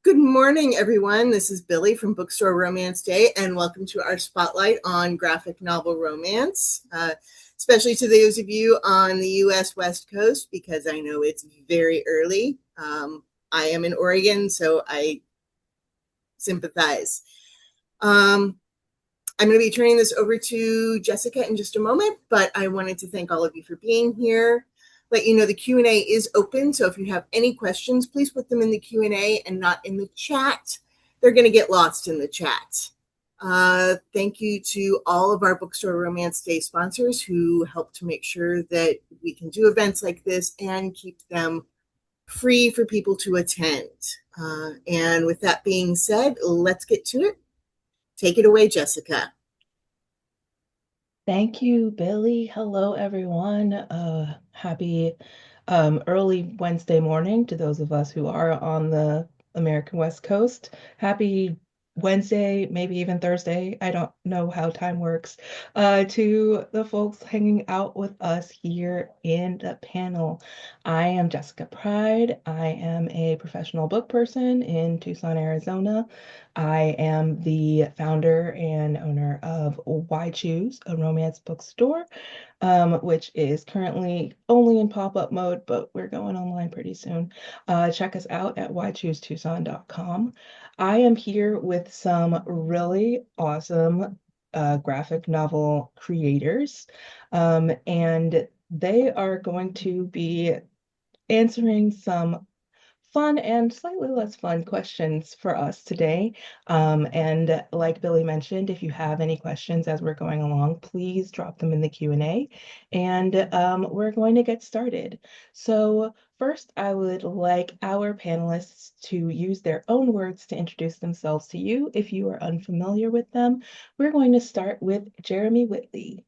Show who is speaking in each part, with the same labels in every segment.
Speaker 1: Good morning, everyone. This is Billy from Bookstore Romance Day, and welcome to our spotlight on graphic novel romance, especially to those of you on the U.S. West Coast, because I know it's very early. I am in Oregon, so I sympathize. Um, I'm going to be turning this over to Jessica in just a moment, but I wanted to thank all of you for being here. Let you know the Q&A is open, so if you have any questions, please put them in the Q&A and not in the chat. They're going to get lost in the chat. Thank you to all of our Bookstore Romance Day sponsors who help to make sure that we can do events like this and keep them free for people to attend. And with that being said, let's get to it. Take it away, Jessica.
Speaker 2: Thank you, Billy. Hello, everyone. Happy early Wednesday morning to those of us who are on the American West Coast. Happy Wednesday, maybe even Thursday. I don't know how time works. To the folks hanging out with us here in the panel. I am Jessica Pryde. I am a professional book person in Tucson, Arizona. I am the founder and owner of Why Choose, a romance bookstore, which is currently only in pop-up mode, but we're going online pretty soon. Check us out at whychoosetucson.com. I am here with some really awesome graphic novel creators, and they are going to be answering some fun and slightly less fun questions for us today. And like Billy mentioned, if you have any questions as we're going along, please drop them in the Q&A, and we're going to get started. So first, I would like our panelists to use their own words to introduce themselves to you if you are unfamiliar with them. We're going to start with Jeremy Whitley.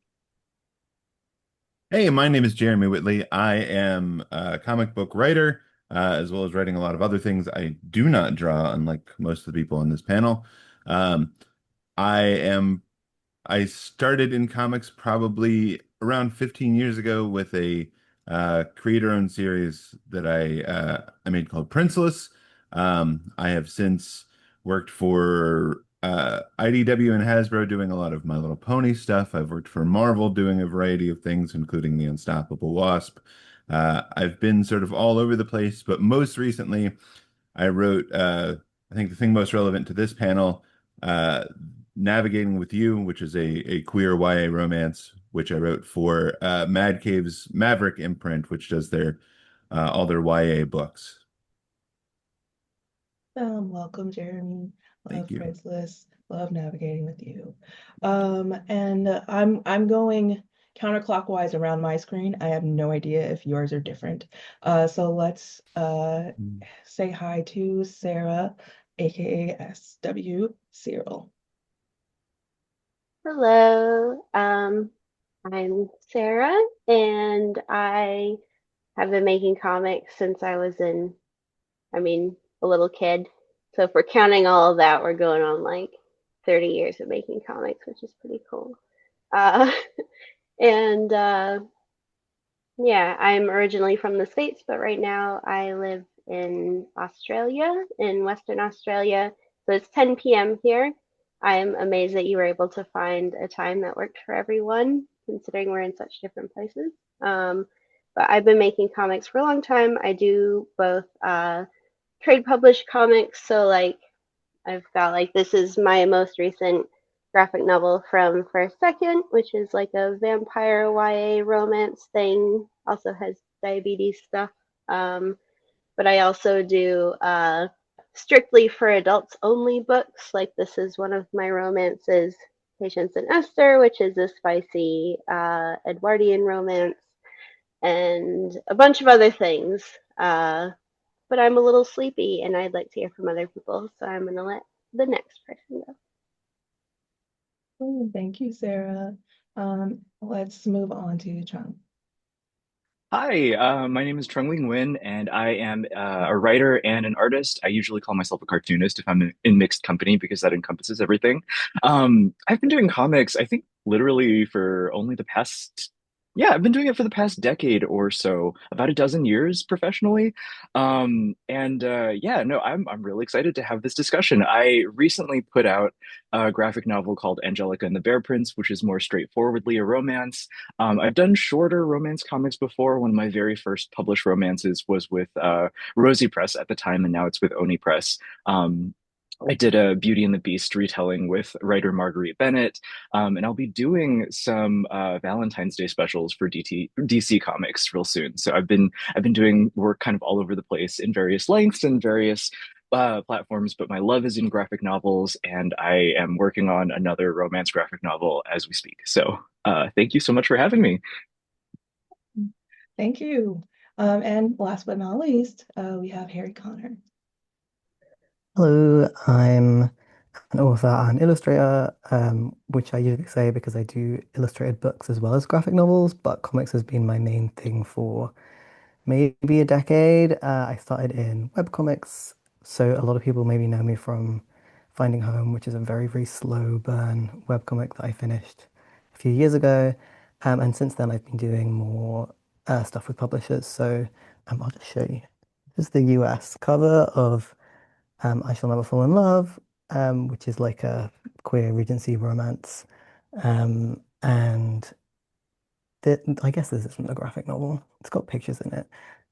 Speaker 3: Hey, my name is Jeremy Whitley. I am a comic book writer, as well as writing a lot of other things. I do not draw, unlike most of the people on this panel. Um, I am I started in comics probably around 15 years ago with a creator-owned series that I made called Princeless. I have since worked for IDW and Hasbro doing a lot of My Little Pony stuff. I've worked for Marvel doing a variety of things, including The Unstoppable Wasp. I've been sort of all over the place, but most recently I wrote, I think the thing most relevant to this panel, uh, Navigating with You, which is a queer YA romance, which I wrote for Mad Cave's Maverick imprint, which does their all their YA books.
Speaker 2: Welcome, Jeremy.
Speaker 3: Thank
Speaker 2: Love
Speaker 3: you.
Speaker 2: Priceless. Love navigating with you. And I'm going counterclockwise around my screen. I have no idea if yours are different. So let's say hi to Sarah, aka SW Searle.
Speaker 4: Hello, I'm Sarah, and I have been making comics since I mean, a little kid. So if we're counting all of that, we're going on like 30 years of making comics, which is pretty cool. Uh, and yeah, I'm originally from the States, but right now I live in Australia, in Western Australia. So it's 10 p.m. here. I'm amazed that you were able to find a time that worked for everyone, considering we're in such different places. Um, but I've been making comics for a long time. I do both trade published comics, so like I've got like this is my most recent graphic novel from First Second, which is like a vampire YA romance thing. Also has diabetes stuff. But I also do strictly for adults only books. Like this is one of my romances, Patience and Esther, which is a spicy Edwardian romance, and a bunch of other things. But I'm a little sleepy and I'd like to hear from other people, so I'm going to let the next person go.
Speaker 2: Oh, thank you, Sarah. Let's move on to Trung.
Speaker 5: Hi, my name is Trung Nguyen, and I am a writer and an artist. I usually call myself a cartoonist if I'm in mixed company because that encompasses everything. I've been doing comics, I think, literally for only the past Yeah, I've been doing it for the past decade or so, about a dozen years professionally. And yeah, no, I'm really excited to have this discussion. I recently put out a graphic novel called Angelica and the Bear Prince, which is more straightforwardly a romance. I've done shorter romance comics before. One of my very first published romances was with Rosie Press at the time, and now it's with Oni Press. I did a Beauty and the Beast retelling with writer Marguerite Bennett. And I'll be doing some Valentine's Day specials for DC Comics real soon. So I've been doing work kind of all over the place in various lengths and various platforms, but my love is in graphic novels, and I am working on another romance graphic novel as we speak. So thank you so much for having me.
Speaker 2: Thank you. And last but not least, we have Harry Connor.
Speaker 6: Hello, I'm an author and illustrator, which I usually say because I do illustrated books as well as graphic novels, but comics has been my main thing for maybe a decade. I started in webcomics, so a lot of people maybe know me from Finding Home, which is a very, very slow burn webcomic that I finished a few years ago. And since then, I've been doing more stuff with publishers. So I'll just show you. This is the US cover of I Shall Never Fall in Love, which is like a queer Regency romance. And I guess this isn't a graphic novel. It's got pictures in it.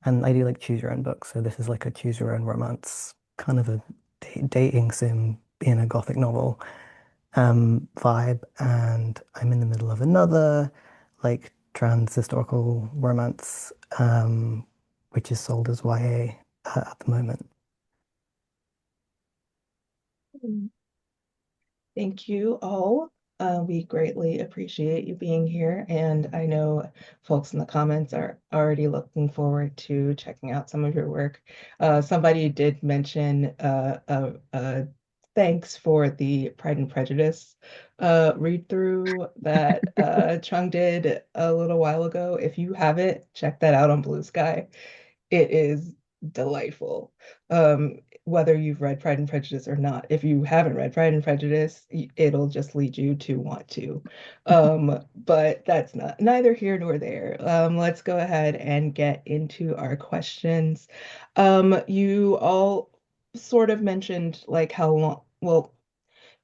Speaker 6: And I do like choose your own books. So this is like a choose your own romance, kind of a dating sim in a gothic novel vibe. And I'm in the middle of another like trans historical romance, which is sold as YA at the moment.
Speaker 2: Thank you all. We greatly appreciate you being here, and I know folks in the comments are already looking forward to checking out some of your work. Somebody did mention thanks for the Pride and Prejudice read through that Trung did a little while ago. If you haven't, check that out on Blue Sky. It is delightful. Whether you've read Pride and Prejudice or not, if you haven't read Pride and Prejudice, it'll just lead you to want to. But that's not neither here nor there. Let's go ahead and get into our questions. You all sort of mentioned like how long, well,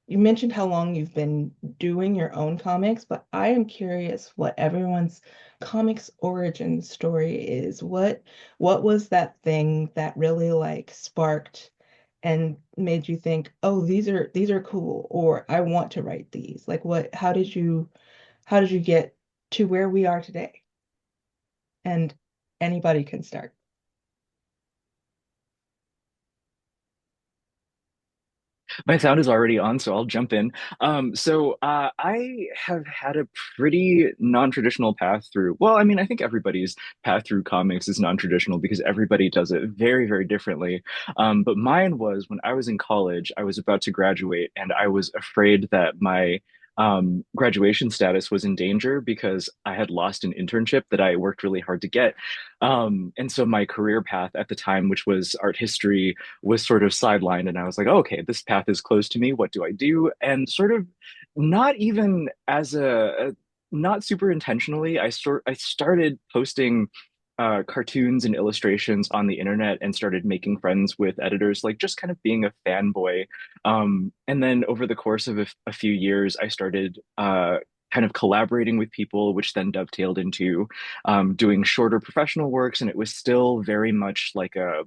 Speaker 2: you mentioned how long you've been doing your own comics, but I am curious what everyone's comics origin story is. What was that thing that really like sparked and made you think, "Oh, these are cool," or "I want to write these." Like what how did you get to where we are today? And anybody can start.
Speaker 5: My sound is already on, so I'll jump in. I have had a pretty non-traditional path through. Well, I mean, I think everybody's path through comics is non-traditional because everybody does it very, very differently. But mine was when I was in college, I was about to graduate, and I was afraid that my graduation status was in danger because I had lost an internship that I worked really hard to get. And so my career path at the time, which was art history, was sort of sidelined, and I was like, oh, okay, this path is closed to me. What do I do? And sort of not even as not super intentionally, I started posting cartoons and illustrations on the internet and started making friends with editors, like just kind of being a fanboy. And then over the course of a few years, I started kind of collaborating with people, which then dovetailed into doing shorter professional works, and it was still very much like a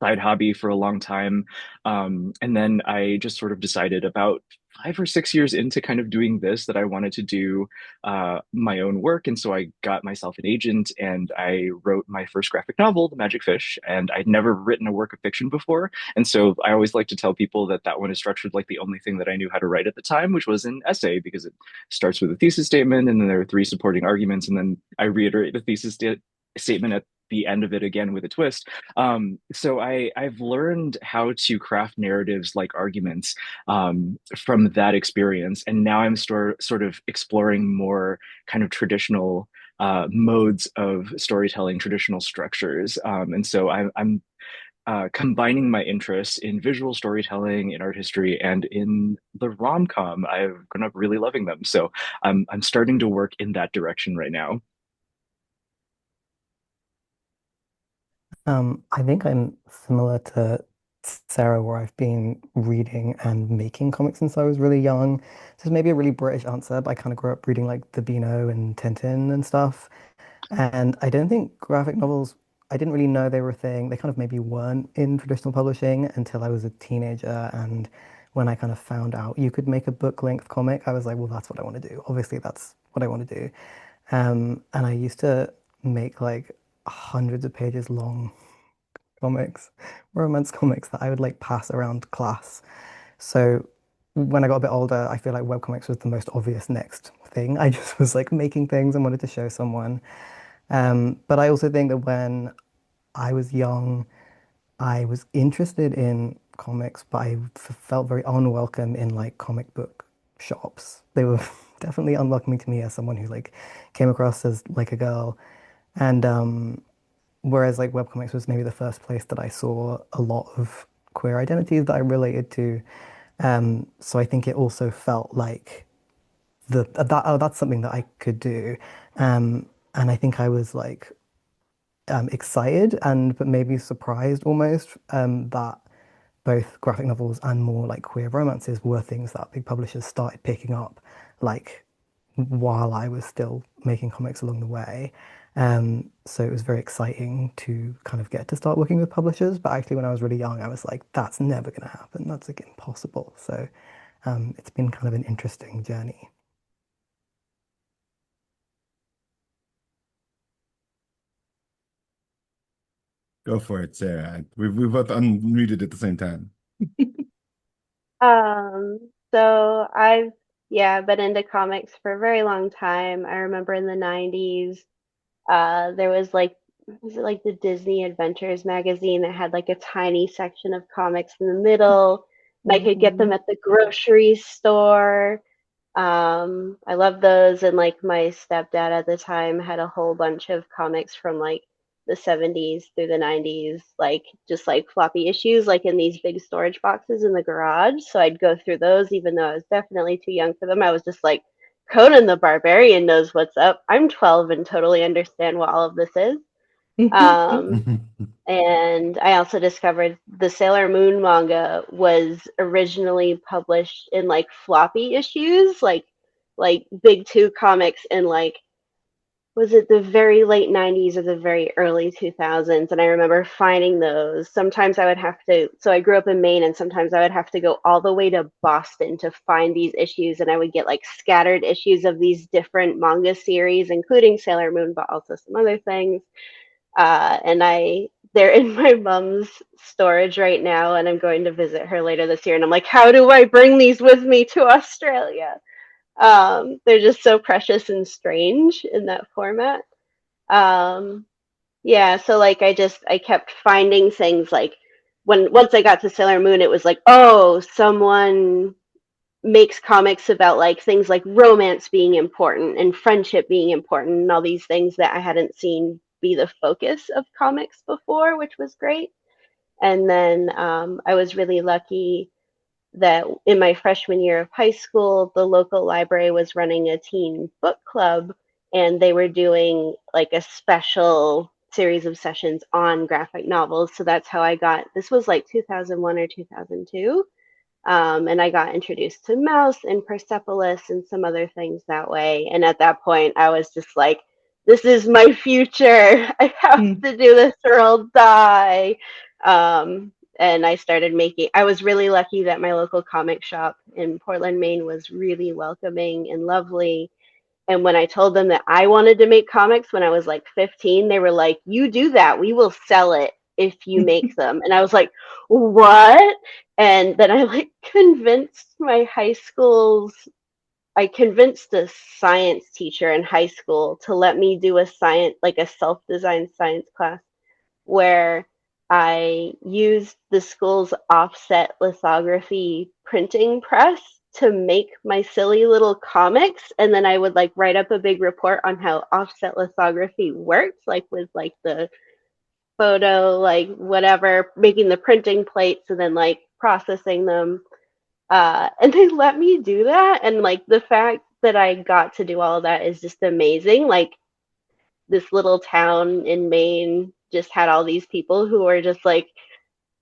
Speaker 5: side hobby for a long time. And then I just sort of decided about 5 or 6 years into kind of doing this that I wanted to do my own work. And so I got myself an agent and I wrote my first graphic novel, The Magic Fish. And I'd never written a work of fiction before. And so I always like to tell people that that one is structured like the only thing that I knew how to write at the time, which was an essay, because it starts with a thesis statement and then there are three supporting arguments. And then I reiterate the statement at the end of it again with a twist. I've learned how to craft narratives like arguments from that experience, and now I'm sort of exploring more kind of traditional modes of storytelling, traditional structures, and so I'm combining my interests in visual storytelling, in art history, and in the rom-com. I've grown up really loving them, so I'm starting to work in that direction right now.
Speaker 6: I think I'm similar to Sarah, where I've been reading and making comics since I was really young. This is maybe a really British answer, but I kind of grew up reading like the Beano and Tintin and stuff. And I don't think graphic novels, I didn't really know they were a thing. They kind of maybe weren't in traditional publishing until I was a teenager. And when I kind of found out you could make a book-length comic, I was like, well, that's what I want to do. Obviously, that's what I want to do. And I used to make like hundreds of pages long comics, romance comics that I would like pass around class. So when I got a bit older, I feel like webcomics was the most obvious next thing. I just was like making things and wanted to show someone. But I also think that when I was young, I was interested in comics, but I felt very unwelcome in like comic book shops. They were definitely unwelcoming to me as someone who like came across as like a girl. And whereas like webcomics was maybe the first place that I saw a lot of queer identities that I related to. So I think it also felt like that's something that I could do. And I think I was like excited and but maybe surprised almost that both graphic novels and more like queer romances were things that big publishers started picking up like while I was still making comics along the way. So it was very exciting to kind of get to start working with publishers. But actually, when I was really young, I was like, that's never going to happen. That's like impossible. So it's been kind of an interesting journey.
Speaker 3: Go for it, Sarah. We both unmuted at the same time.
Speaker 4: So I've yeah been into comics for a very long time. I remember in the 90s, there was it like the Disney Adventures magazine that had like a tiny section of comics in the middle, and I could get them
Speaker 2: Mhm.
Speaker 4: at the grocery store. I love those, and like my stepdad at the time had a whole bunch of comics from like the 70s through the 90s, like just like floppy issues, like in these big storage boxes in the garage. So I'd go through those, even though I was definitely too young for them. I was just like, Conan the Barbarian knows what's up. I'm 12 and totally understand what all of this is. Um, and I also discovered the Sailor Moon manga was originally published in like floppy issues, like Big Two comics in like was it the very late 90s or the very early 2000s. And I remember finding those. Sometimes I would have to, so I grew up in Maine, and sometimes I would have to go all the way to Boston to find these issues. And I would get like scattered issues of these different manga series, including Sailor Moon, but also some other things. And they're in my mom's storage right now, and I'm going to visit her later this year. And I'm like, how do I bring these with me to Australia? They're just so precious and strange in that format. Um, yeah, so like I kept finding things like when once I got to Sailor Moon, it was like, oh, someone makes comics about like things like romance being important and friendship being important and all these things that I hadn't seen be the focus of comics before, which was great. And then I was really lucky that in my freshman year of high school, the local library was running a teen book club, and they were doing like a special series of sessions on graphic novels. So that's how I got this was like 2001 or 2002. And I got introduced to Mouse and Persepolis and some other things that way. And at that point, I was just like, this is my future. I have
Speaker 2: Mm.
Speaker 4: to do this or I'll die. And I started making, I was really lucky that my local comic shop in Portland, Maine was really welcoming and lovely. And when I told them that I wanted to make comics when I was like 15, they were like, you do that. We will sell it if you make them. And I was like, what? And then I like I convinced a science teacher in high school to let me do like a self-designed science class where I used the school's offset lithography printing press to make my silly little comics, and then I would like write up a big report on how offset lithography works, like with like the photo, like whatever, making the printing plates and then like processing them. And they let me do that, and like the fact that I got to do all of that is just amazing. Like this little town in Maine just had all these people who were just like,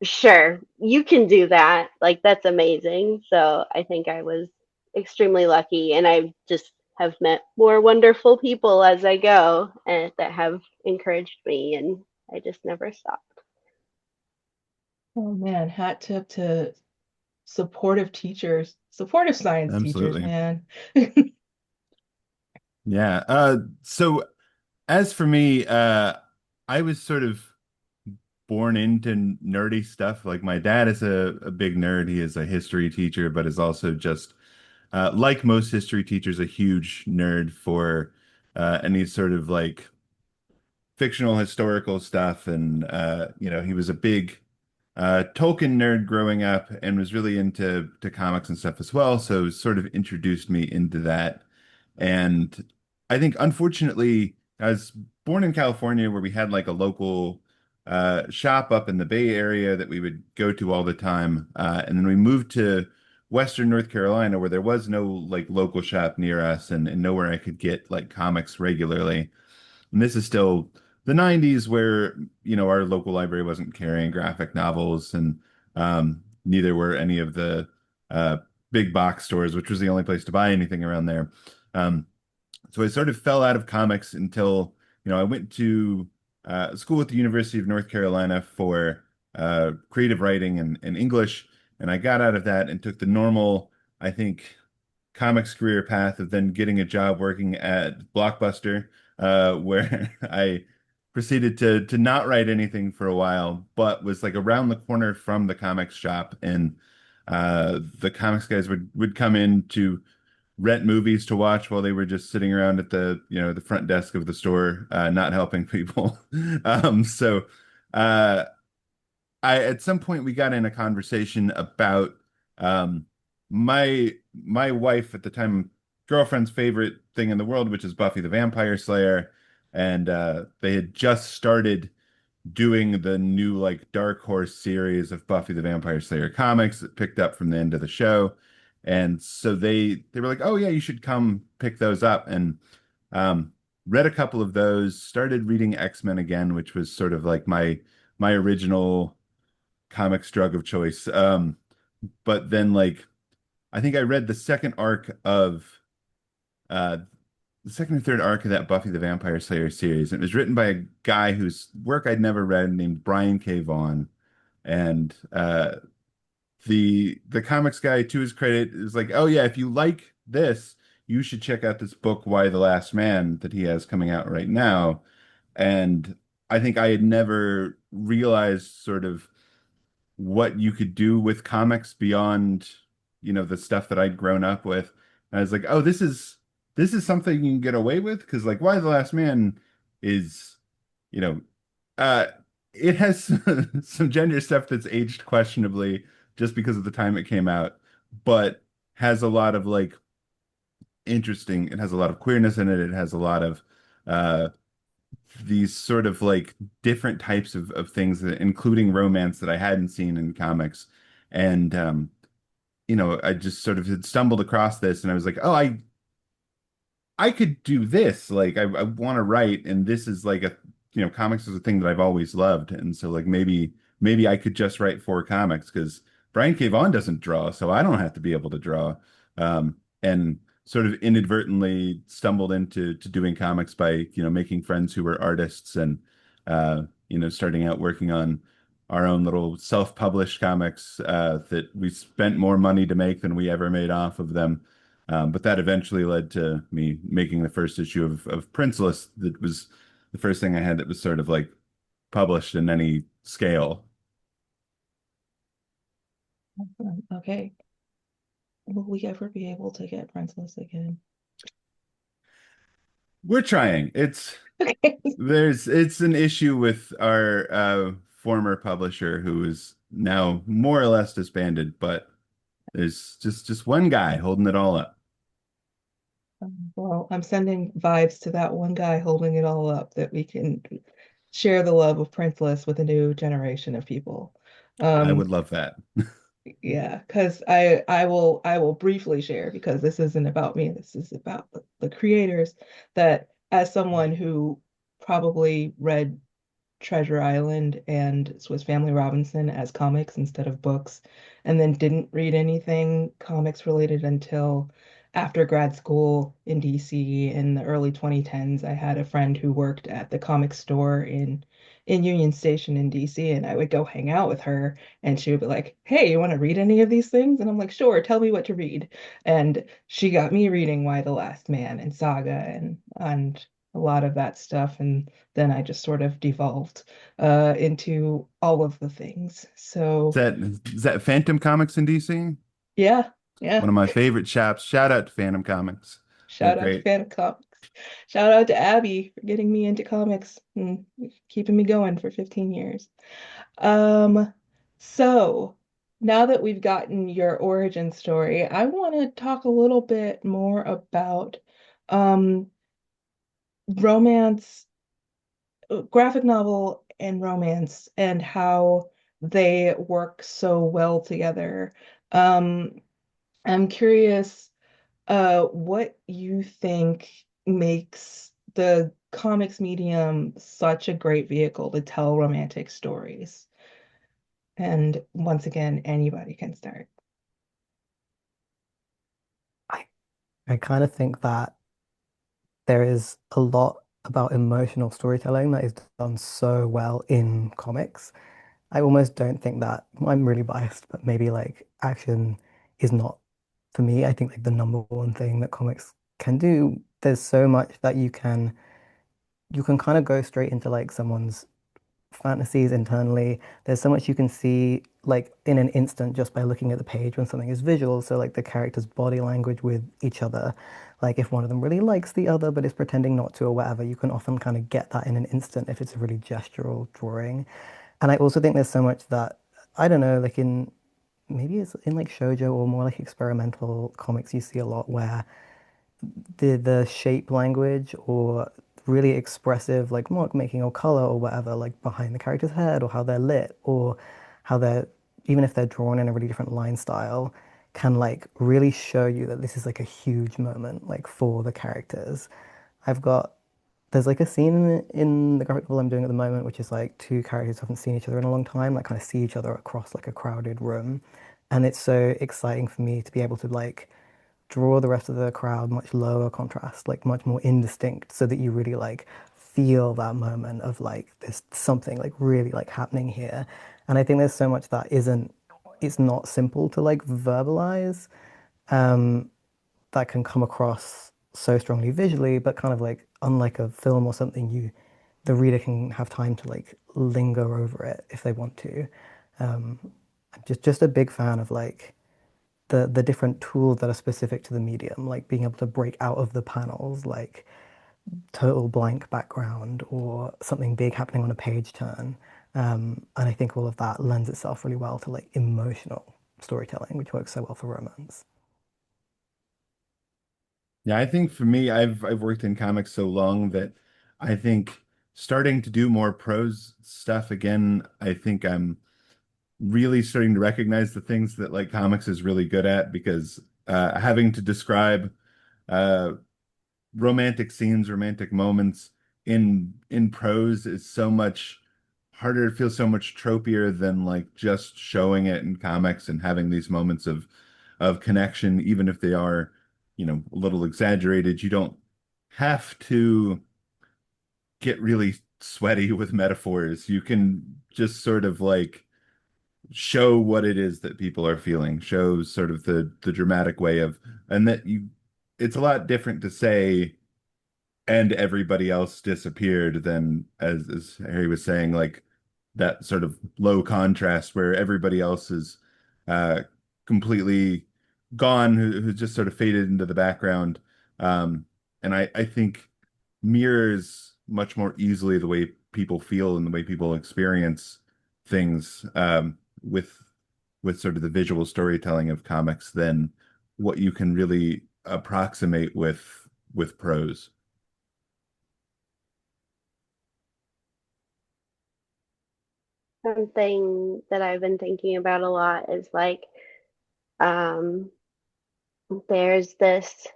Speaker 4: sure, you can do that. Like, that's amazing. So I think I was extremely lucky, and I just have met more wonderful people as I go and that have encouraged me, and I just never stopped.
Speaker 2: Oh man, hat tip to supportive teachers, supportive science teachers,
Speaker 3: Absolutely.
Speaker 2: man.
Speaker 3: Yeah. So as for me, I was sort of born into nerdy stuff. Like my dad is a big nerd. He is a history teacher, but is also just like most history teachers, a huge nerd for any sort of like fictional historical stuff. And he was a big Tolkien nerd growing up and was really into comics and stuff as well. So sort of introduced me into that. And I think, unfortunately, I was born in California where we had like a local shop up in the Bay Area that we would go to all the time. And then we moved to Western North Carolina where there was no like local shop near us and nowhere I could get like comics regularly. And this is still the 90s where, our local library wasn't carrying graphic novels and neither were any of the uh, big box stores, which was the only place to buy anything around there. Um, so I sort of fell out of comics until, I went to school at the University of North Carolina for creative writing and English. And I got out of that and took the normal, I think, comics career path of then getting a job working at Blockbuster, where I proceeded to not write anything for a while, but was like around the corner from the comics shop, and the comics guys would come in to rent movies to watch while they were just sitting around at the front desk of the store, not helping people. So uh, I at some point we got in a conversation about um my wife at the time girlfriend's favorite thing in the world, which is Buffy the Vampire Slayer, and they had just started doing the new like Dark Horse series of Buffy the Vampire Slayer comics that picked up from the end of the show. And so they were like, "Oh yeah, you should come pick those up." And um read a couple of those, started reading X-Men again, which was sort of like my original comics drug of choice. But then like I think I read uh the second or third arc of that Buffy the Vampire Slayer series. And it was written by a guy whose work I'd never read named Brian K. Vaughan. And the comics guy, to his credit, is like, oh yeah, if you like this, you should check out this book, Why the Last Man, that he has coming out right now. And I think I had never realized sort of what you could do with comics beyond, the stuff that I'd grown up with. And I was like, oh, this is something you can get away with because like Why the Last Man is, you know, uh it has some gender stuff that's aged questionably just because of the time it came out, but has a lot of like it has a lot of queerness in it. It has a lot of uh these sort of like different types of things, including romance that I hadn't seen in comics. And I just sort of had stumbled across this and I was like, oh, I could do this. Like I want to write, and this is like comics is a thing that I've always loved. And so like maybe I could just write for comics because Brian K. Vaughan doesn't draw, so I don't have to be able to draw. And sort of inadvertently stumbled into doing comics by, making friends who were artists and starting out working on our own little self-published comics that we spent more money to make than we ever made off of them. But that eventually led to me making the first issue of Princeless. That was the first thing I had that was sort of like published in any scale.
Speaker 2: Okay. Will we ever be able to get Princess again?
Speaker 3: We're trying.
Speaker 2: Okay.
Speaker 3: It's an issue with our former publisher who is now more or less disbanded, but there's just one guy holding it all up.
Speaker 2: Well, I'm sending vibes to that one guy holding it all up that we can share the love of Princeless with a new generation of people.
Speaker 3: I
Speaker 2: Um,
Speaker 3: would love that.
Speaker 2: yeah, because I will briefly share because this isn't about me. This is about the creators that as someone who probably read Treasure Island and Swiss Family Robinson as comics instead of books, and then didn't read anything comics related until after grad school in DC in the early 2010s. I had a friend who worked at the comic store in Union Station in DC, and I would go hang out with her, and she would be like, "Hey, you want to read any of these things?" And I'm like, "Sure, tell me what to read." And she got me reading Y the Last Man and Saga and a lot of that stuff, and then I just sort of devolved into all of the things. So
Speaker 3: Is that Phantom Comics in DC?
Speaker 2: yeah,
Speaker 3: One
Speaker 2: yeah.
Speaker 3: of my favorite shops. Shout out to Phantom Comics. They're
Speaker 2: Shout out to
Speaker 3: great.
Speaker 2: Fan of Comics. Shout out to Abby for getting me into comics and keeping me going for 15 years. Um, so now that we've gotten your origin story, I want to talk a little bit more about um romance, graphic novel and romance, and how they work so well together. Um, I'm curious, what you think makes the comics medium such a great vehicle to tell romantic stories. And once again, anybody can start.
Speaker 6: I, I kind of think that there is a lot about emotional storytelling that is done so well in comics. I almost don't think that I'm really biased, but maybe like action is not for me. I think like the number one thing that comics can do, there's so much that you can kind of go straight into like someone's fantasies internally. There's so much you can see like in an instant just by looking at the page when something is visual. So like the characters' body language with each other. Like if one of them really likes the other but is pretending not to or whatever, you can often kind of get that in an instant if it's a really gestural drawing. And I also think there's so much that I don't know, like in maybe it's in like shoujo or more like experimental comics, you see a lot where the shape language or really expressive like mark making or color or whatever like behind the character's head or how they're lit or how they're even if they're drawn in a really different line style can like really show you that this is like a huge moment like for the characters. I've got there's like a scene in the graphic novel I'm doing at the moment which is like two characters who haven't seen each other in a long time like kind of see each other across like a crowded room, and it's so exciting for me to be able to like draw the rest of the crowd much lower contrast, like much more indistinct, so that you really like feel that moment of like there's something like really like happening here. And I think there's so much that it's not simple to like verbalize, um, that can come across so strongly visually, but kind of like unlike a film or something, the reader can have time to like linger over it if they want to. Um, I'm just a big fan of like the different tools that are specific to the medium, like being able to break out of the panels, like total blank background or something big happening on a page turn. And I think all of that lends itself really well to like emotional storytelling, which works so well for romance.
Speaker 3: Yeah, I think for me, I've worked in comics so long that I think starting to do more prose stuff again, I think I'm really starting to recognize the things that like comics is really good at because having to describe uh romantic scenes, romantic moments in prose is so much harder. It feels so much tropier than like just showing it in comics and having these moments of connection, even if they are, a little exaggerated. You don't have to get really sweaty with metaphors. You can just sort of like show what it is that people are feeling, show sort of the dramatic way of, and that you it's a lot different to say and everybody else disappeared than as Harry was saying, like that sort of low contrast where everybody else is uh completely gone, who just sort of faded into the background. And I think mirrors much more easily the way people feel and the way people experience things with sort of the visual storytelling of comics than what you can really approximate with prose.
Speaker 4: Something that I've been thinking about a lot is like, um, there's this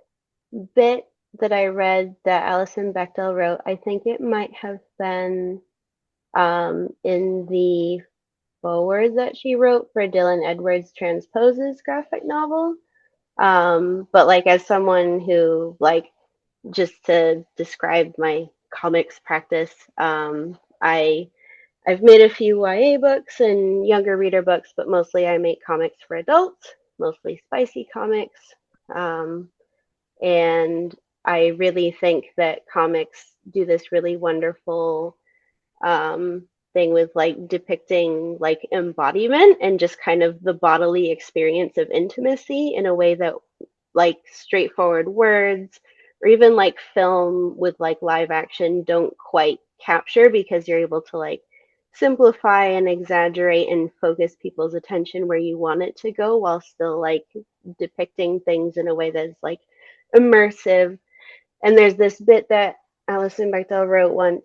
Speaker 4: bit that I read that Alison Bechdel wrote. I think it might have been in the foreword that she wrote for Dylan Edwards Transpose's graphic novel. But like as someone who like just to describe my comics practice, I've made a few YA books and younger reader books, but mostly I make comics for adults, mostly spicy comics. Um, and I really think that comics do this really wonderful thing with like depicting like embodiment and just kind of the bodily experience of intimacy in a way that like straightforward words or even like film with like live action don't quite capture, because you're able to like simplify and exaggerate and focus people's attention where you want it to go while still like depicting things in a way that's like immersive. And there's this bit that Alison Bechdel wrote once.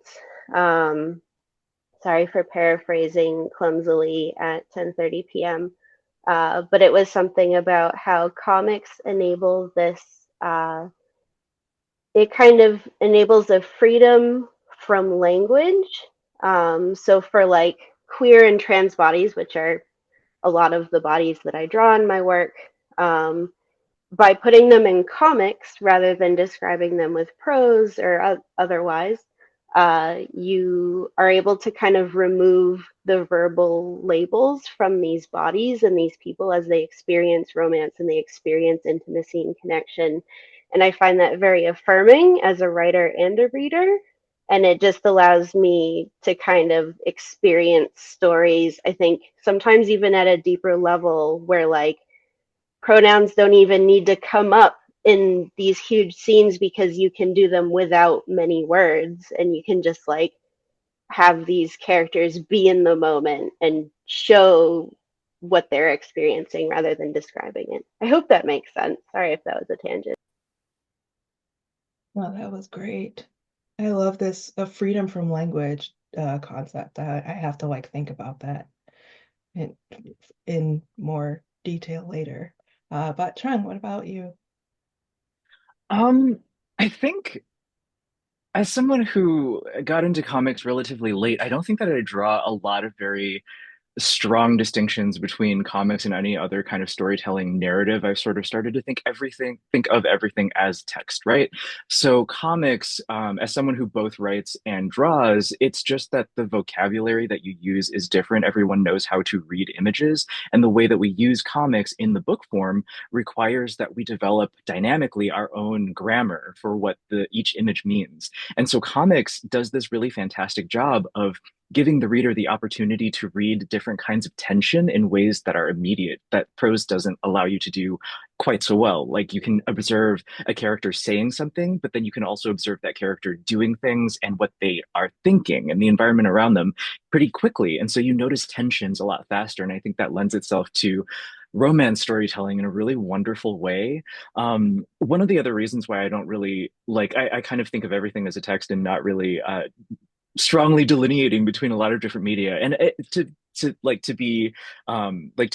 Speaker 4: Sorry for paraphrasing clumsily at 10:30 p.m. But it was something about how comics enable this. It kind of enables a freedom from language. So for like queer and trans bodies, which are a lot of the bodies that I draw in my work, by putting them in comics rather than describing them with prose or otherwise, you are able to kind of remove the verbal labels from these bodies and these people as they experience romance and they experience intimacy and connection. And I find that very affirming as a writer and a reader. And it just allows me to kind of experience stories, I think, sometimes even at a deeper level where like pronouns don't even need to come up in these huge scenes because you can do them without many words, and you can just like have these characters be in the moment and show what they're experiencing rather than describing it. I hope that makes sense. Sorry if that was a tangent.
Speaker 2: Well, that was great. I love this freedom from language concept. I have to like think about that in, in more detail later. But Trung, what about you?
Speaker 5: Um, I think as someone who got into comics relatively late, I don't think that I draw a lot of very strong distinctions between comics and any other kind of storytelling narrative. I've sort of started to think of everything as text, right? So comics, as someone who both writes and draws, it's just that the vocabulary that you use is different. Everyone knows how to read images, and the way that we use comics in the book form requires that we develop dynamically our own grammar for what each image means. And so comics does this really fantastic job of giving the reader the opportunity to read different kinds of tension in ways that are immediate, that prose doesn't allow you to do quite so well. Like you can observe a character saying something, but then you can also observe that character doing things and what they are thinking and the environment around them pretty quickly. And so you notice tensions a lot faster. And I think that lends itself to romance storytelling in a really wonderful way. One of the other reasons why I don't really like, I kind of think of everything as a text and not really strongly delineating between a lot of different media. And to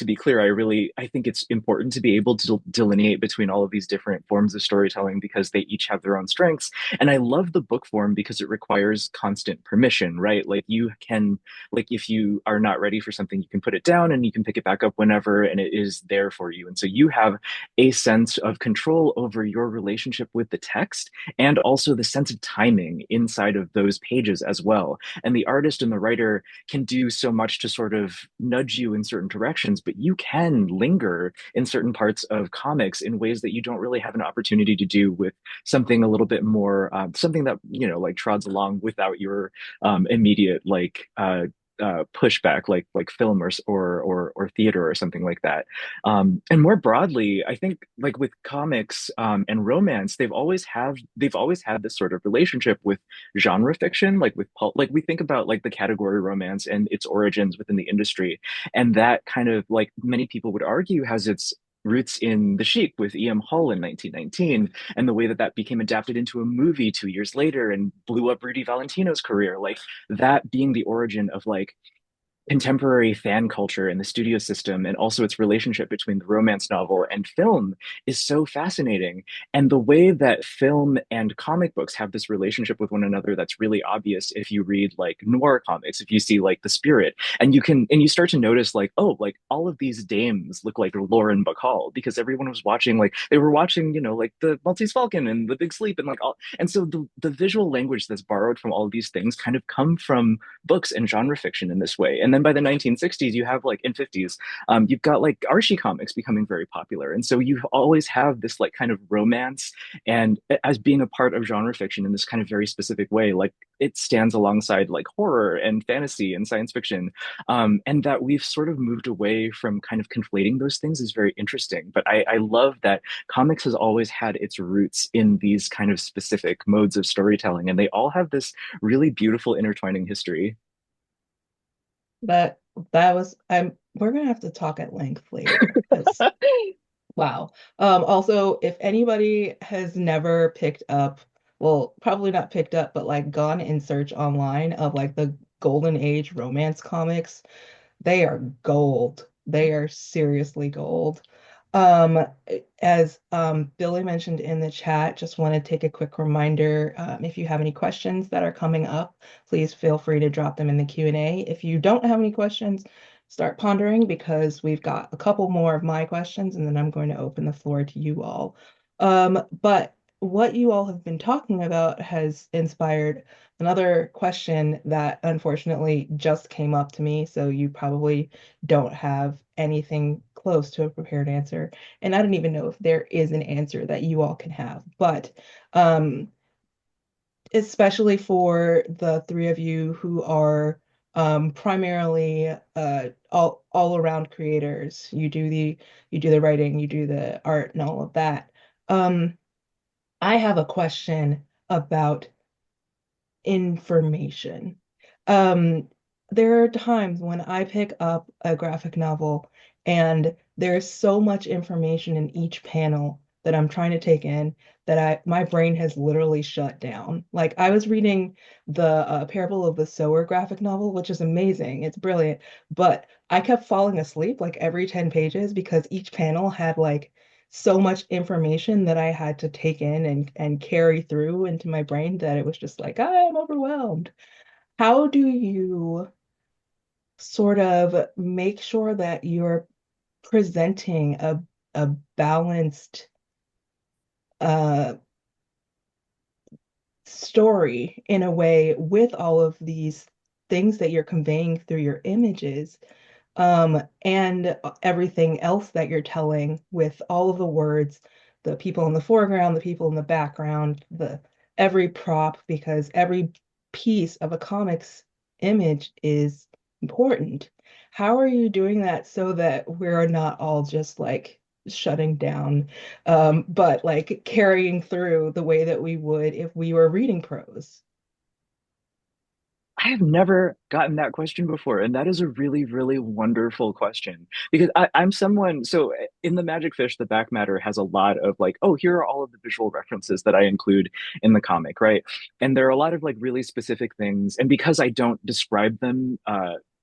Speaker 5: be clear, I think it's important to be able to delineate between all of these different forms of storytelling because they each have their own strengths. And I love the book form because it requires constant permission, right? Like you can, like if you are not ready for something, you can put it down and you can pick it back up whenever, and it is there for you. And so you have a sense of control over your relationship with the text and also the sense of timing inside of those pages as well. And the artist and the writer can do so much to sort of nudge you in certain directions, but you can linger in certain parts of comics in ways that you don't really have an opportunity to do with something a little bit more, something that, you know, like trods along without your immediate pushback, like film or theater or something like that. And more broadly, I think like with comics and romance, they've always had this sort of relationship with genre fiction, like with pulp. Like we think about like the category romance and its origins within the industry, and that kind of like many people would argue has its roots in The Sheik with E.M. Hull in 1919, and the way that that became adapted into a movie 2 years later and blew up Rudy Valentino's career. Like that being the origin of like contemporary fan culture and the studio system, and also its relationship between the romance novel and film, is so fascinating. And the way that film and comic books have this relationship with one another, that's really obvious if you read like noir comics, if you see like The Spirit, and you start to notice like, oh, like all of these dames look like Lauren Bacall because everyone was watching, like they were watching, like the Maltese Falcon and The Big Sleep and like all, and so the visual language that's borrowed from all of these things kind of come from books and genre fiction in this way. And then by the 1960s, you have like in 50s, you've got like Archie comics becoming very popular. And so you always have this like kind of romance and as being a part of genre fiction in this kind of very specific way, like it stands alongside like horror and fantasy and science fiction. And that we've sort of moved away from kind of conflating those things is very interesting. But I love that comics has always had its roots in these kind of specific modes of storytelling, and they all have this really beautiful intertwining history.
Speaker 2: But that was we're gonna have to talk at length later because wow. Also, if anybody has never picked up, well, probably not picked up, but like gone in search online of like the golden age romance comics, they are gold. They are seriously gold. Um, as Billy mentioned in the chat, just want to take a quick reminder, if you have any questions that are coming up, please feel free to drop them in the Q&A. If you don't have any questions, start pondering because we've got a couple more of my questions and then I'm going to open the floor to you all. But what you all have been talking about has inspired another question that unfortunately just came up to me, so you probably don't have anything close to a prepared answer. And I don't even know if there is an answer that you all can have, but especially for the three of you who are primarily all around creators. You do the writing, you do the art and all of that. I have a question about information. Um, there are times when I pick up a graphic novel and there's so much information in each panel that I'm trying to take in that my brain has literally shut down. Like I was reading the Parable of the Sower graphic novel, which is amazing. It's brilliant, but I kept falling asleep like every 10 pages because each panel had like so much information that I had to take in and carry through into my brain that it was just like, I'm overwhelmed. How do you sort of make sure that you're presenting a balanced uh, story in a way with all of these things that you're conveying through your images, and everything else that you're telling with all of the words, the people in the foreground, the people in the background, the every prop, because every piece of a comic's image is important. How are you doing that so that we're not all just like shutting down, but like carrying through the way that we would if we were reading prose?
Speaker 5: I have never gotten that question before, and that is a really, really wonderful question because I'm someone. So in the Magic Fish, the back matter has a lot of like, oh, here are all of the visual references that I include in the comic, right? And there are a lot of like really specific things, and because I don't describe them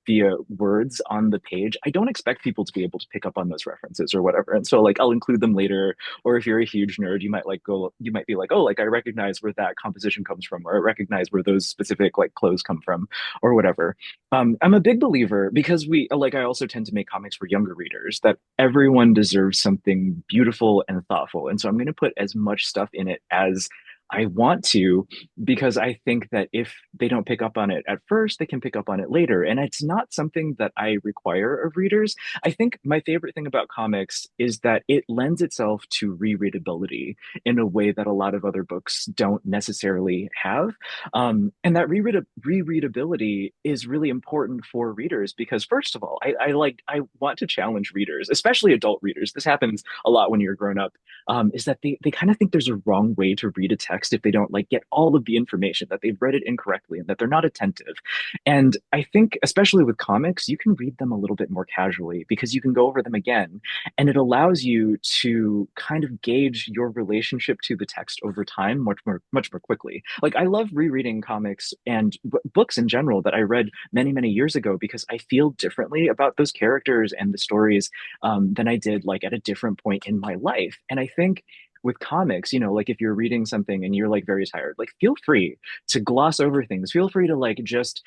Speaker 5: via words on the page, I don't expect people to be able to pick up on those references or whatever. And so like I'll include them later, or if you're a huge nerd, you might be like, oh, like I recognize where that composition comes from, or I recognize where those specific like clothes come from, or whatever. I'm a big believer because I also tend to make comics for younger readers that everyone deserves something beautiful and thoughtful. And so I'm going to put as much stuff in it as I want to, because I think that if they don't pick up on it at first, they can pick up on it later. And it's not something that I require of readers. I think my favorite thing about comics is that it lends itself to rereadability in a way that a lot of other books don't necessarily have. And that rereadability is really important for readers because, first of all, I want to challenge readers, especially adult readers. This happens a lot when you're grown up, is that they kind of think there's a wrong way to read a text text if they don't like get all of the information, that they've read it incorrectly and that they're not attentive. And I think, especially with comics, you can read them a little bit more casually because you can go over them again, and it allows you to kind of gauge your relationship to the text over time much more quickly. Like, I love rereading comics and books in general that I read many years ago because I feel differently about those characters and the stories than I did like at a different point in my life. And I think with comics, you know, like if you're reading something and you're like very tired, like feel free to gloss over things. Feel free to like just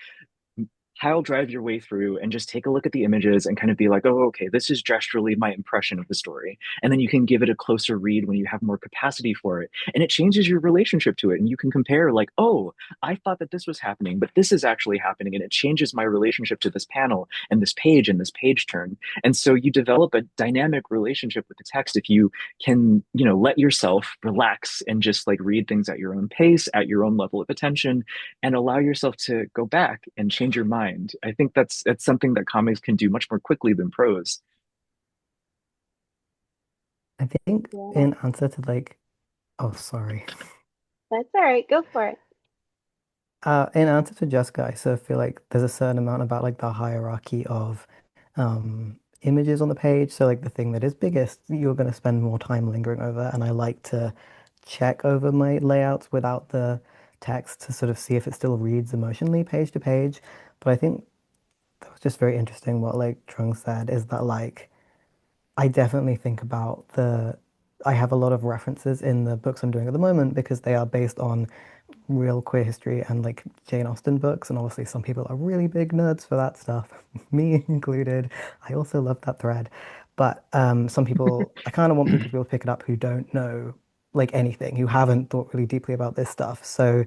Speaker 5: pile drive your way through and just take a look at the images and kind of be like, oh, okay, this is gesturally my impression of the story. And then you can give it a closer read when you have more capacity for it. And it changes your relationship to it. And you can compare, like, oh, I thought that this was happening, but this is actually happening. And it changes my relationship to this panel and this page turn. And so you develop a dynamic relationship with the text if you can, you know, let yourself relax and just like read things at your own pace, at your own level of attention, and allow yourself to go back and change your mind. I think that's something that comics can do much more quickly than prose.
Speaker 6: I think
Speaker 4: Yeah,
Speaker 6: in answer to like, oh, sorry.
Speaker 4: that's all right. Go for it.
Speaker 6: In answer to Jessica, I sort of feel like there's a certain amount about like the hierarchy of images on the page. So like the thing that is biggest, you're going to spend more time lingering over. And I like to check over my layouts without the text to sort of see if it still reads emotionally page to page. But I think that was just very interesting what like Trung said is that like I definitely think about I have a lot of references in the books I'm doing at the moment because they are based on real queer history and like Jane Austen books. And obviously, some people are really big nerds for that stuff, me included. I also love that thread. But some people, I kind of want people to be able to pick it up who don't know like anything, who haven't thought really deeply about this stuff. So,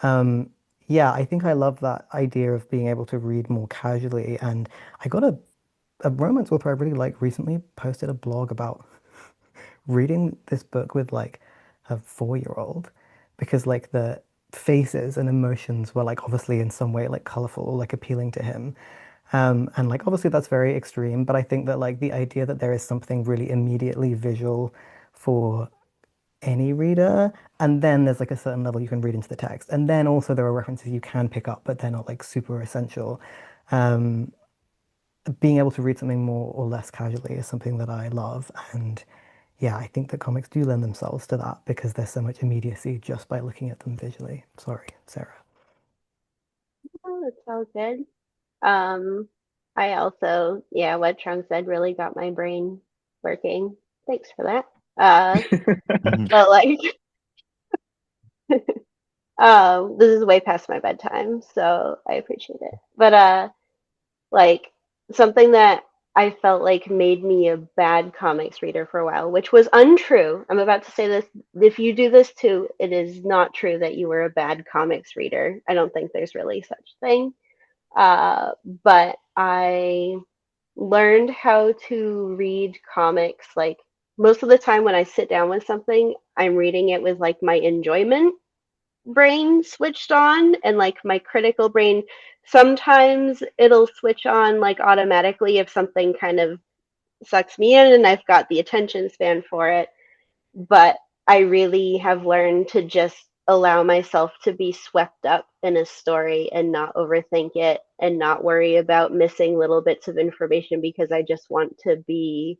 Speaker 6: um, yeah, I think I love that idea of being able to read more casually. And I got a romance author I really like recently posted a blog about reading this book with like a 4-year-old because like the faces and emotions were like obviously in some way like colorful or like appealing to him. And like obviously that's very extreme, but I think that like the idea that there is something really immediately visual for any reader, and then there's like a certain level you can read into the text, and then also there are references you can pick up, but they're not like super essential. Um, Being able to read something more or less casually is something that I love, and yeah, I think that comics do lend themselves to that because there's so much immediacy just by looking at them visually. Sorry, Sarah.
Speaker 4: Oh, that's all good. I also, yeah, what Trung said really got my brain working. Thanks for that.
Speaker 3: Mhm.
Speaker 4: But like, this is way past my bedtime, so I appreciate it. But like something that I felt like made me a bad comics reader for a while, which was untrue. I'm about to say this. If you do this too, it is not true that you were a bad comics reader. I don't think there's really such thing. But I learned how to read comics like most of the time when I sit down with something, I'm reading it with like my enjoyment brain switched on and like my critical brain. Sometimes it'll switch on like automatically if something kind of sucks me in and I've got the attention span for it. But I really have learned to just allow myself to be swept up in a story and not overthink it and not worry about missing little bits of information because I just want to be,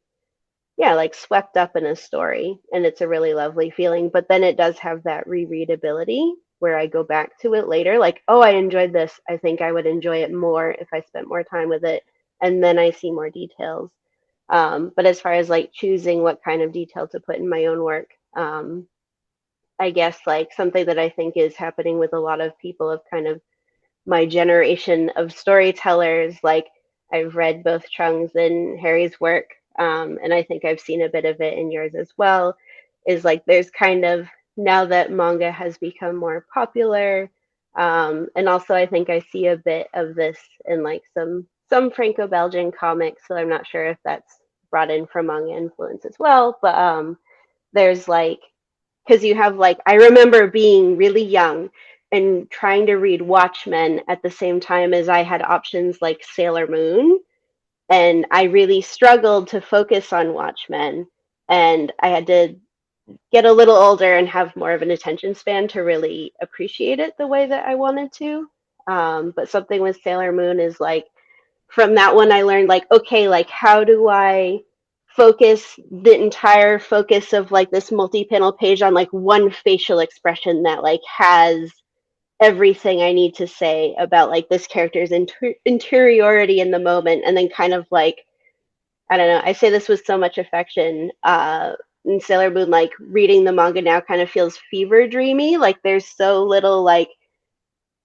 Speaker 4: yeah, like swept up in a story. And it's a really lovely feeling. But then it does have that rereadability where I go back to it later, like, oh, I enjoyed this. I think I would enjoy it more if I spent more time with it. And then I see more details. But as far as like choosing what kind of detail to put in my own work, I guess like something that I think is happening with a lot of people of kind of my generation of storytellers. Like I've read both Trung's and Harry's work, and I think I've seen a bit of it in yours as well. Is like there's kind of now that manga has become more popular, and also I think I see a bit of this in like some Franco-Belgian comics. So I'm not sure if that's brought in from manga influence as well, but there's like because you have like I remember being really young and trying to read Watchmen at the same time as I had options like Sailor Moon, and I really struggled to focus on Watchmen, and I had to get a little older and have more of an attention span to really appreciate it the way that I wanted to. But something with Sailor Moon is like, from that one, I learned like, okay, like how do I focus the entire focus of like this multi-panel page on like one facial expression that like has everything I need to say about like this character's interiority in the moment, and then kind of like, I don't know, I say this with so much affection. In Sailor Moon, like reading the manga now kind of feels fever dreamy. Like there's so little like,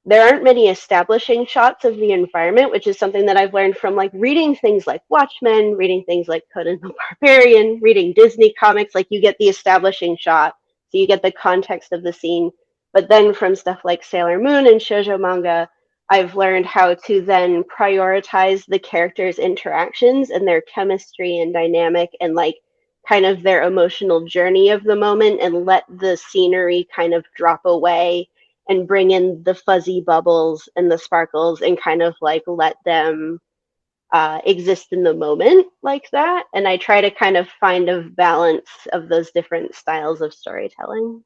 Speaker 4: there aren't many establishing shots of the environment, which is something that I've learned from like reading things like Watchmen, reading things like Conan the Barbarian, reading Disney comics. Like you get the establishing shot, so you get the context of the scene. But then from stuff like Sailor Moon and shoujo manga, I've learned how to then prioritize the characters' interactions and their chemistry and dynamic and like kind of their emotional journey of the moment, and let the scenery kind of drop away and bring in the fuzzy bubbles and the sparkles and kind of like let them exist in the moment like that. And I try to kind of find a balance of those different styles of storytelling.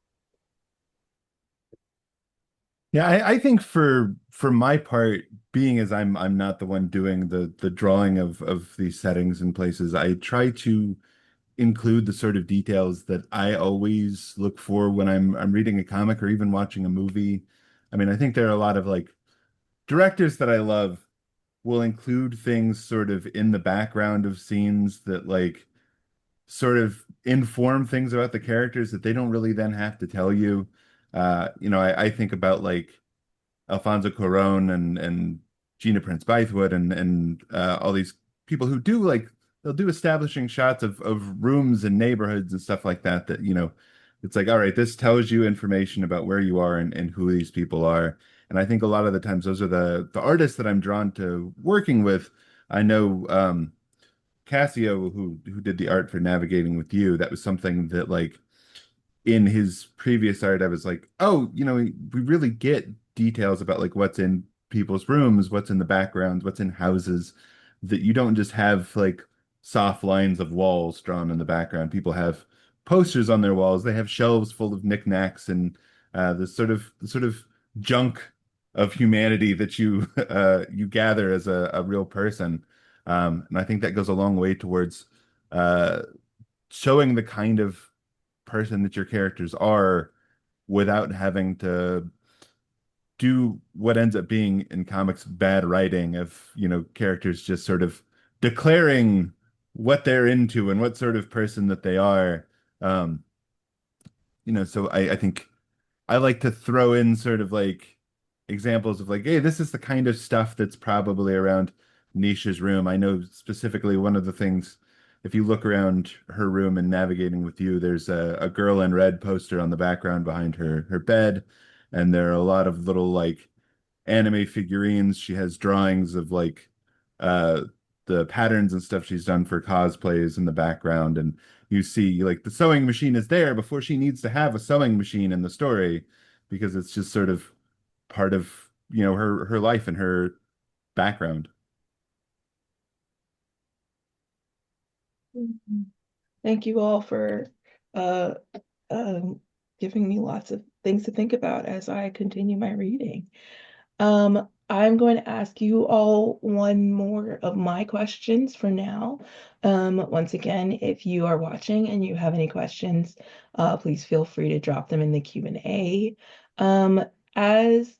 Speaker 3: Yeah, I think for my part, being as I'm not the one doing the drawing of these settings and places, I try to include the sort of details that I always look for when I'm reading a comic or even watching a movie. I mean, I think there are a lot of like directors that I love will include things sort of in the background of scenes that like sort of inform things about the characters that they don't really then have to tell you. I think about like Alfonso Cuarón and Gina Prince Bythewood and all these people who do like they'll do establishing shots of rooms and neighborhoods and stuff like that it's like, all right, this tells you information about where you are and who these people are. And I think a lot of the times those are the artists that I'm drawn to working with. I know Cassio, who did the art for Navigating with You, that was something that like in his previous art, I was like, oh, we really get details about like what's in people's rooms, what's in the backgrounds, what's in houses, that you don't just have like soft lines of walls drawn in the background. People have posters on their walls. They have shelves full of knickknacks and the sort of junk of humanity that you you gather as a real person. And I think that goes a long way towards uh, showing the kind of person that your characters are without having to do what ends up being in comics bad writing of, characters just sort of declaring what they're into and what sort of person that they are. Um, so I think I like to throw in sort of like examples of like, hey, this is the kind of stuff that's probably around Nisha's room. I know specifically one of the things, if you look around her room and Navigating with You, there's a girl in red poster on the background behind her bed, and there are a lot of little like anime figurines. She has drawings of like uh the patterns and stuff she's done for cosplays in the background, and you see like the sewing machine is there before she needs to have a sewing machine in the story because it's just sort of part of her life and her background.
Speaker 2: Mhm. Thank you all for uh, um, giving me lots of things to think about as I continue my reading. I'm going to ask you all one more of my questions for now. Once again, if you are watching and you have any questions, please feel free to drop them in the Q&A. Um, as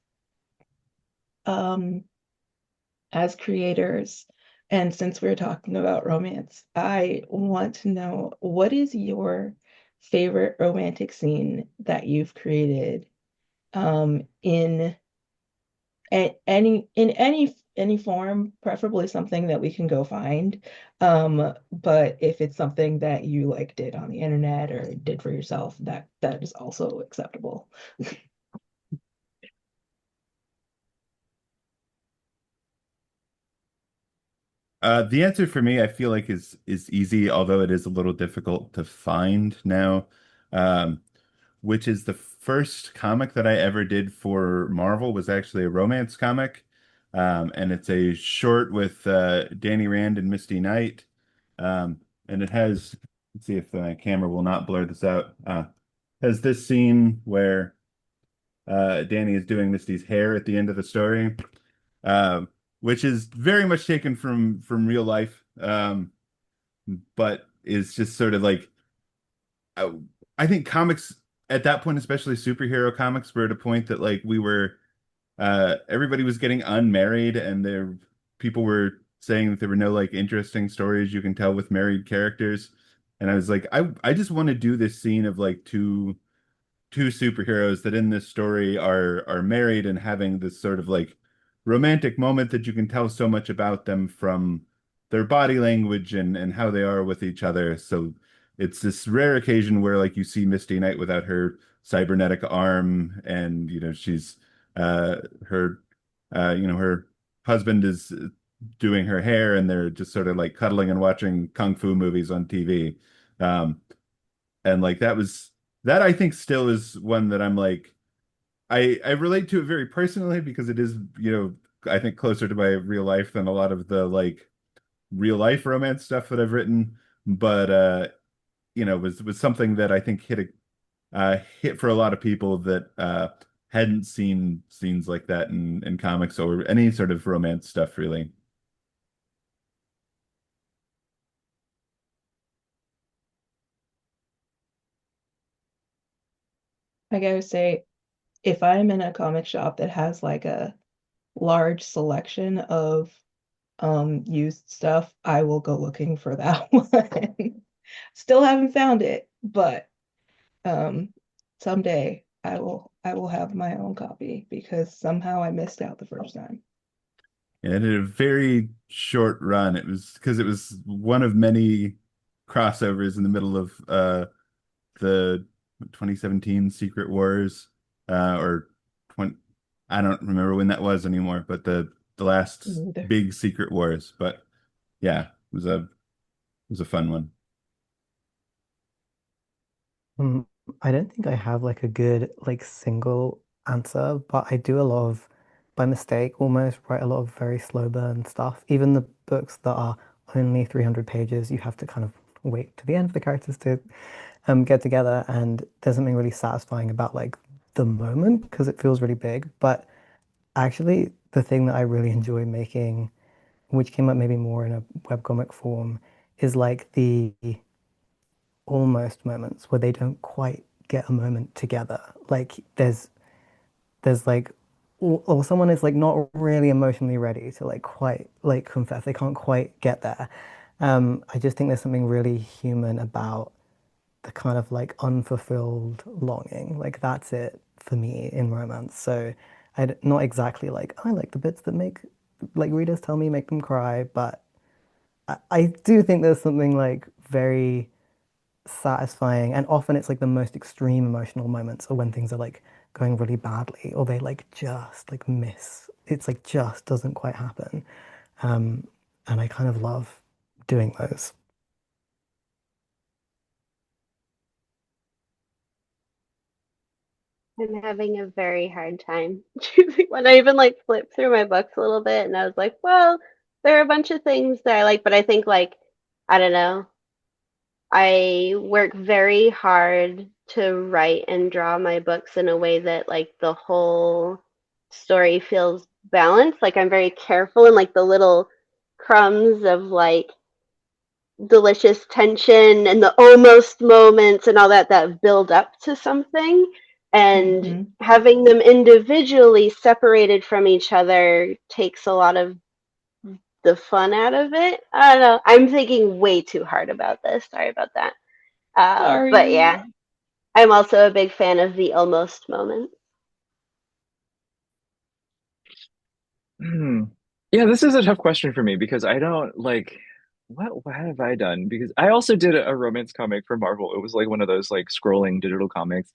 Speaker 2: um, as creators, and since we're talking about romance, I want to know, what is your favorite romantic scene that you've created in any form, preferably something that we can go find. But if it's something that you like did on the internet or did for yourself, that is also acceptable.
Speaker 3: The answer for me, I feel like is easy, although it is a little difficult to find now. Um, which is the first comic that I ever did for Marvel was actually a romance comic. And it's a short with Danny Rand and Misty Knight. And it has let's see if the camera will not blur this out. Has this scene where Danny is doing Misty's hair at the end of the story, uh, which is very much taken from real life, but is just sort of like uh, I think comics at that point, especially superhero comics, were at a point that like we were everybody was getting unmarried, and there people were saying that there were no like interesting stories you can tell with married characters. And I was like, I just want to do this scene of like two superheroes that in this story are married and having this sort of like romantic moment that you can tell so much about them from their body language and how they are with each other. So it's this rare occasion where like you see Misty Knight without her cybernetic arm, and she's her her husband is doing her hair, and they're just sort of like cuddling and watching kung fu movies on TV. Um, and like that I think still is one that I'm like I relate to it very personally because it is, I think closer to my real life than a lot of the like real life romance stuff that I've written. But was something that I think hit for a lot of people that hadn't seen scenes like that in comics or any sort of romance stuff really.
Speaker 2: I gotta say, if I'm in a comic shop that has like a large selection of used stuff, I will go looking for that one. Still haven't found it, but um someday I will have my own copy because somehow I missed out the first time.
Speaker 3: And it had a very short run. It was because it was one of many crossovers in the middle of the 2017 Secret Wars, or 20, I don't remember when that was anymore, but the last
Speaker 2: Neither.
Speaker 3: big Secret Wars. But yeah, it was a fun one.
Speaker 6: Um, I don't think I have like a good like single answer, but I do a lot of, by mistake, almost write a lot of very slow burn stuff. Even the books that are only 300 pages, you have to kind of wait to the end for the characters to get together, and there's something really satisfying about like the moment because it feels really big. But actually, the thing that I really enjoy making, which came up maybe more in a webcomic form, is like the almost moments where they don't quite get a moment together. Like there's like or someone is like not really emotionally ready to like quite like confess. They can't quite get there. I just think there's something really human about the kind of like unfulfilled longing. Like that's it for me in romance. So not exactly like I like the bits that make like readers tell me make them cry, but I do think there's something like very satisfying, and often it's like the most extreme emotional moments are when things are like going really badly or they like just like miss. It's like just doesn't quite happen. Um, and I kind of love doing those.
Speaker 4: I'm having a very hard time choosing one. I even like flipped through my books a little bit and I was like, well, there are a bunch of things that I like, but I think like, I don't know, I work very hard to write and draw my books in a way that like the whole story feels balanced. Like I'm very careful in like the little crumbs of like delicious tension and the almost moments and all that that build up to something, and
Speaker 2: Hmm.
Speaker 4: having them individually separated from each other takes a lot of the fun out of it. I don't know, I'm thinking way too hard about this, sorry about that. But
Speaker 2: Sorry.
Speaker 4: yeah, I'm also a big fan of the almost moment.
Speaker 5: Hmm. Yeah, this is a tough question for me because I don't like what have I done? Because I also did a romance comic for Marvel. It was like one of those like scrolling digital comics.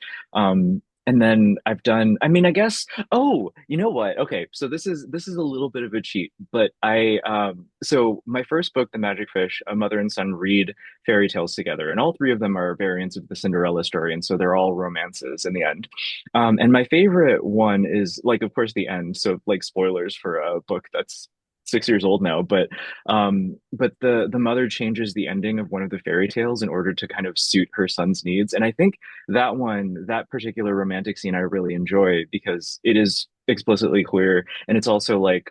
Speaker 5: And then I've done, I mean, I guess, oh, you know what? Okay, so this is a little bit of a cheat, but so my first book, The Magic Fish, a mother and son read fairy tales together, and all three of them are variants of the Cinderella story, and so they're all romances in the end. And my favorite one is like, of course, the end. So like spoilers for a book that's 6 years old now, but the mother changes the ending of one of the fairy tales in order to kind of suit her son's needs. And I think that particular romantic scene I really enjoy because it is explicitly queer, and it's also like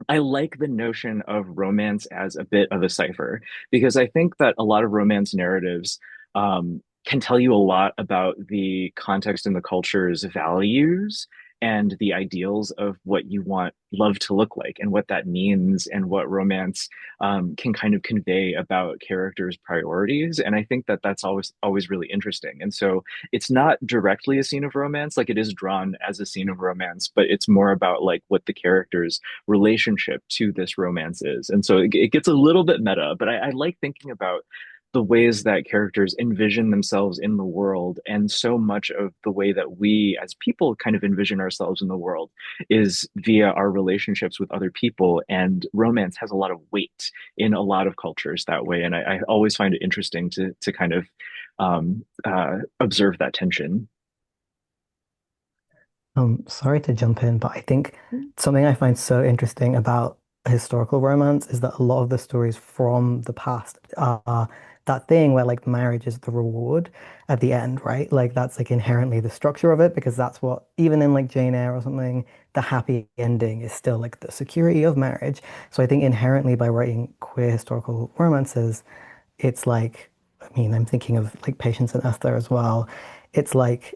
Speaker 5: I like the notion of romance as a bit of a cipher because I think that a lot of romance narratives can tell you a lot about the context and the culture's values and the ideals of what you want love to look like and what that means and what romance can kind of convey about characters' priorities. And I think that that's always really interesting. And so it's not directly a scene of romance, like it is drawn as a scene of romance, but it's more about like what the characters relationship to this romance is. And so it gets a little bit meta, but I like thinking about the ways that characters envision themselves in the world. And so much of the way that we as people kind of envision ourselves in the world is via our relationships with other people. And romance has a lot of weight in a lot of cultures that way. And I always find it interesting to kind of observe that tension.
Speaker 6: Sorry to jump in, but I think something I find so interesting about historical romance is that a lot of the stories from the past are that thing where like marriage is the reward at the end, right? Like that's like inherently the structure of it because that's what even in like Jane Eyre or something, the happy ending is still like the security of marriage. So I think inherently by writing queer historical romances, it's like, I mean, I'm thinking of like Patience and Esther as well. It's like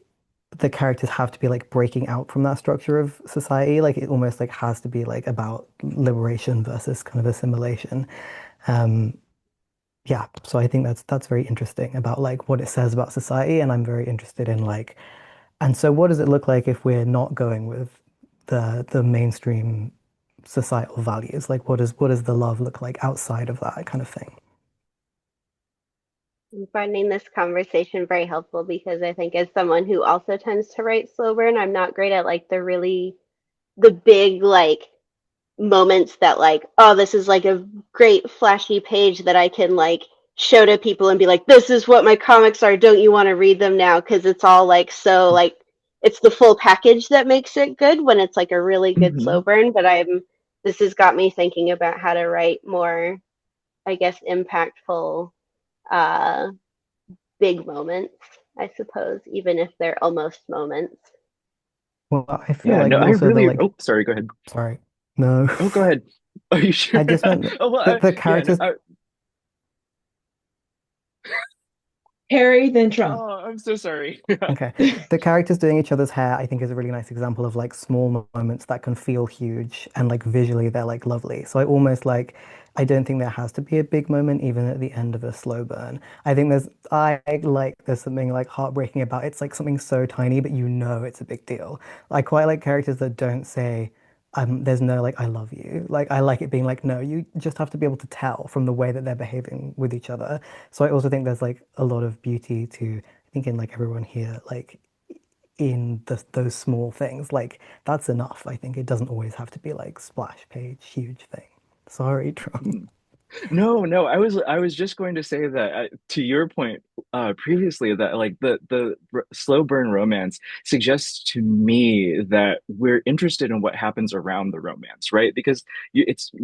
Speaker 6: the characters have to be like breaking out from that structure of society. Like it almost like has to be like about liberation versus kind of assimilation. Um, yeah, so I think that's very interesting about like what it says about society, and I'm very interested in like, and so what does it look like if we're not going with the mainstream societal values? Like what does the love look like outside of that kind of thing?
Speaker 4: I'm finding this conversation very helpful because I think as someone who also tends to write slow burn, I'm not great at like the big like moments that like, oh, this is like a great flashy page that I can like show to people and be like, this is what my comics are. Don't you want to read them now? Because it's all like so like it's the full package that makes it good when it's like a really good slow
Speaker 5: Mhm.
Speaker 4: burn. But this has got me thinking about how to write more, I guess, impactful uh big moments, I suppose, even if they're almost moments.
Speaker 6: Well, I feel
Speaker 5: Yeah,
Speaker 6: like
Speaker 5: no, I
Speaker 6: also the
Speaker 5: really,
Speaker 6: like,
Speaker 5: oh, sorry, go ahead.
Speaker 6: sorry, no,
Speaker 5: Oh, go ahead. Are you sure?
Speaker 6: I just meant
Speaker 5: Oh, well,
Speaker 6: the
Speaker 5: yeah, no,
Speaker 6: characters.
Speaker 2: Harry, then Trump.
Speaker 5: oh, I'm so sorry.
Speaker 6: Okay. The characters doing each other's hair, I think, is a really nice example of like small moments that can feel huge and like visually they're like lovely. So I almost like, I don't think there has to be a big moment even at the end of a slow burn. I think I like, there's something like heartbreaking about it's like something so tiny, but you know it's a big deal. I quite like characters that don't say, there's no like, I love you. Like, I like it being like, no, you just have to be able to tell from the way that they're behaving with each other. So I also think there's like a lot of beauty to thinking like everyone here, like in those small things, like that's enough. I think it doesn't always have to be like splash page, huge thing. Sorry, Trump.
Speaker 5: No, no, I was just going to say that to your point previously that like the slow burn romance suggests to me that we're interested in what happens around the romance, right? Because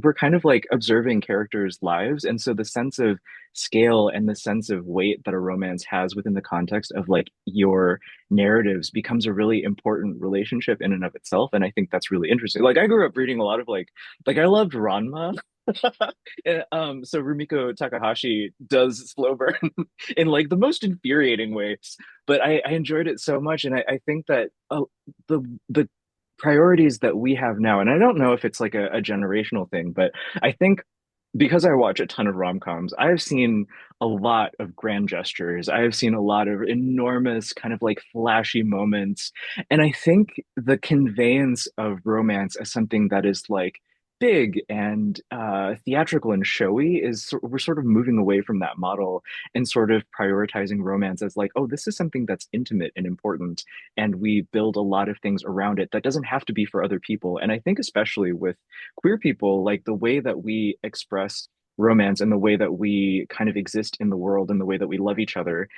Speaker 5: we're kind of like observing characters' lives, and so the sense of scale and the sense of weight that a romance has within the context of like your narratives becomes a really important relationship in and of itself, and I think that's really interesting. Like I grew up reading a lot of like I loved Ranma. So Rumiko Takahashi does slow burn in like the most infuriating ways, but I enjoyed it so much, and I think that the priorities that we have now, and I don't know if it's like a generational thing, but I think because I watch a ton of rom-coms, I've seen a lot of grand gestures. I have seen a lot of enormous kind of like flashy moments. And I think the conveyance of romance as something that is like big and theatrical and showy we're sort of moving away from that model and sort of prioritizing romance as like, oh, this is something that's intimate and important. And we build a lot of things around it that doesn't have to be for other people. And I think especially with queer people, like the way that we express romance and the way that we kind of exist in the world and the way that we love each other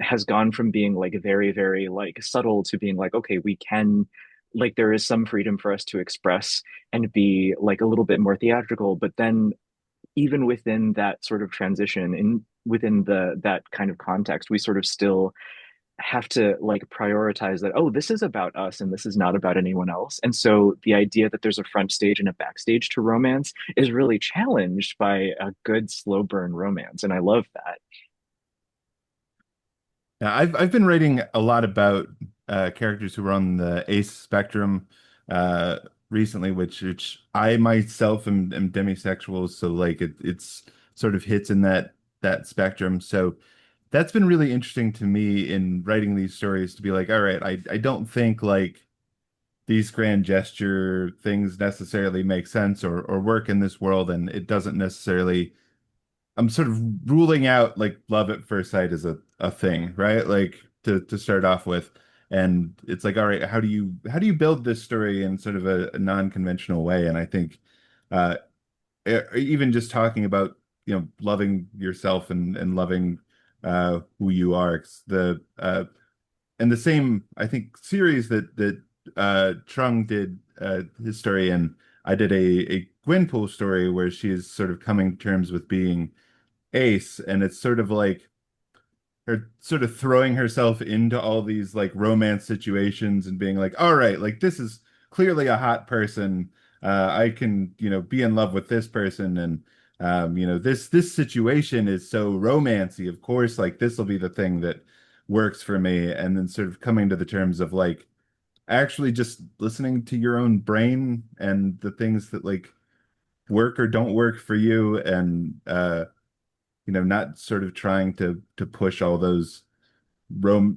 Speaker 5: has gone from being like very, very like subtle to being like, okay, we can like there is some freedom for us to express and be like a little bit more theatrical, but then even within that sort of transition in within the that kind of context, we sort of still have to like prioritize that, oh, this is about us and this is not about anyone else. And so the idea that there's a front stage and a backstage to romance is really challenged by a good slow burn romance, and I love that.
Speaker 3: Yeah, I've been writing a lot about characters who are on the ace spectrum uh, recently, which I myself am demisexual, so like it's sort of hits in that spectrum. So that's been really interesting to me in writing these stories to be like, all right, I don't think like these grand gesture things necessarily make sense or work in this world, and it doesn't necessarily. I'm sort of ruling out like love at first sight as a thing, right? Like to start off with. And it's like, all right, how do you build this story in sort of a non-conventional way? And I think uh even just talking about, loving yourself and loving who you are. It's the and the same, I think, series that Trung did his story in, I did a Gwenpool story where she is sort of coming to terms with being ace, and it's sort of like her sort of throwing herself into all these like romance situations and being like, all right, like this is clearly a hot person. I can, be in love with this person, and this situation is so romancy. Of course, like this will be the thing that works for me. And then sort of coming to the terms of like actually just listening to your own brain and the things that like work or don't work for you, and not sort of trying to push all those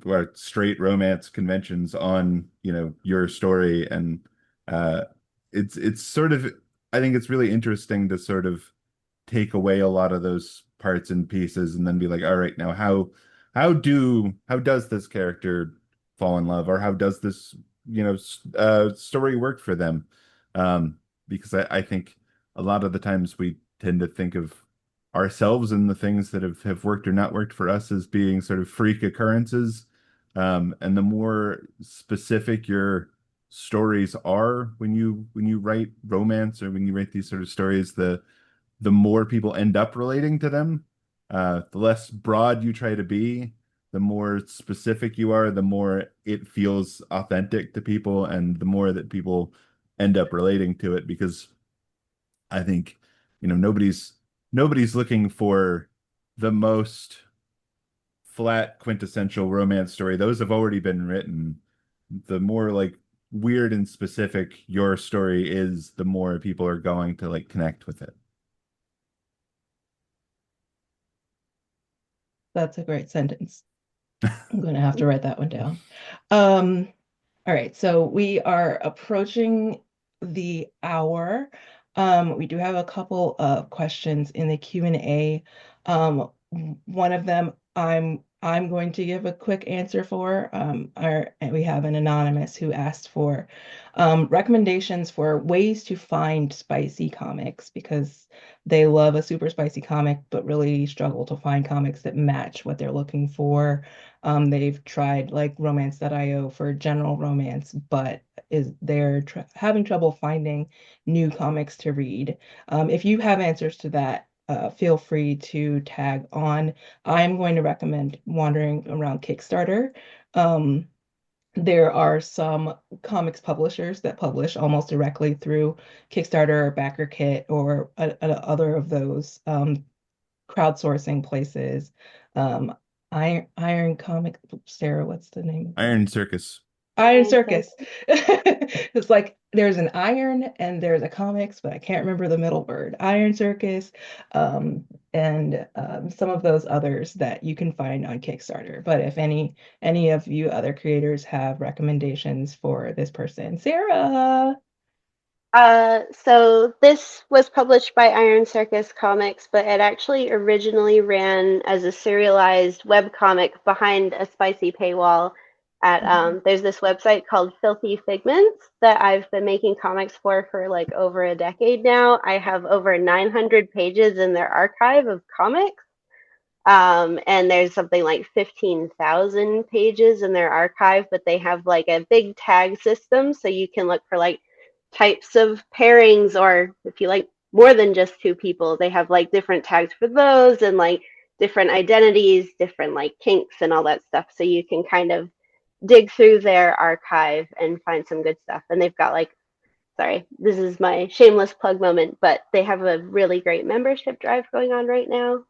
Speaker 3: or straight romance conventions on, your story. And uh it's sort of, I think it's really interesting to sort of take away a lot of those parts and pieces and then be like, all right, now how does this character fall in love, or how does this, story work for them? Um, because I think a lot of the times we tend to think of ourselves and the things that have worked or not worked for us as being sort of freak occurrences. And the more specific your stories are when you write romance or when you write these sort of stories, the more people end up relating to them. The less broad you try to be, the more specific you are, the more it feels authentic to people, and the more that people end up relating to it. Because I think, nobody's looking for the most flat quintessential romance story. Those have already been written. The more like weird and specific your story is, the more people are going to like connect with it.
Speaker 2: That's a great sentence. I'm going to have to write that one down. Um, all right, so we are approaching the hour. We do have a couple of questions in the Q&A. One of them I'm going to give a quick answer for. And we have an anonymous who asked for recommendations for ways to find spicy comics because they love a super spicy comic, but really struggle to find comics that match what they're looking for. They've tried like romance.io for general romance, but they're tr having trouble finding new comics to read. If you have answers to that, feel free to tag on. I'm going to recommend wandering around Kickstarter. Um, there are some comics publishers that publish almost directly through Kickstarter or BackerKit or other of those crowdsourcing places. Um, Iron Comic, Sarah, what's the name of that?
Speaker 3: Iron Circus.
Speaker 2: Iron Circus. It's like there's an iron and there's a comics, but I can't remember the middle word. Iron Circus, and some of those others that you can find on Kickstarter. But if any of you other creators have recommendations for this person, Sarah.
Speaker 4: So this was published by Iron Circus Comics, but it actually originally ran as a serialized web comic behind a spicy paywall at there's this website called Filthy Figments that I've been making comics for like over a decade now. I have over 900 pages in their archive of comics. And there's something like 15,000 pages in their archive, but they have like a big tag system, so you can look for like types of pairings, or if you like more than just two people, they have like different tags for those, and like different identities, different like kinks and all that stuff. So you can kind of dig through their archive and find some good stuff. And they've got like, sorry, this is my shameless plug moment, but they have a really great membership drive going on right now.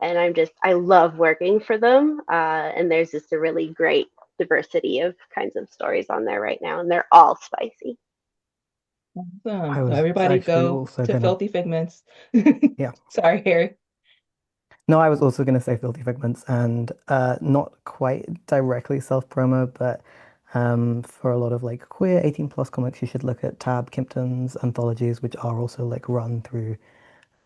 Speaker 4: And I love working for them. And there's just a really great diversity of kinds of stories on there right now, and they're all spicy.
Speaker 6: I
Speaker 2: Awesome. So
Speaker 6: was
Speaker 2: everybody
Speaker 6: actually
Speaker 2: go
Speaker 6: also
Speaker 2: to
Speaker 6: gonna,
Speaker 2: Filthy Figments.
Speaker 6: yeah.
Speaker 2: Sorry, Harry.
Speaker 6: No, I was also gonna say Filthy Figments, and not quite directly self-promo, but for a lot of like queer 18 plus comics, you should look at Tab Kimpton's anthologies, which are also like run through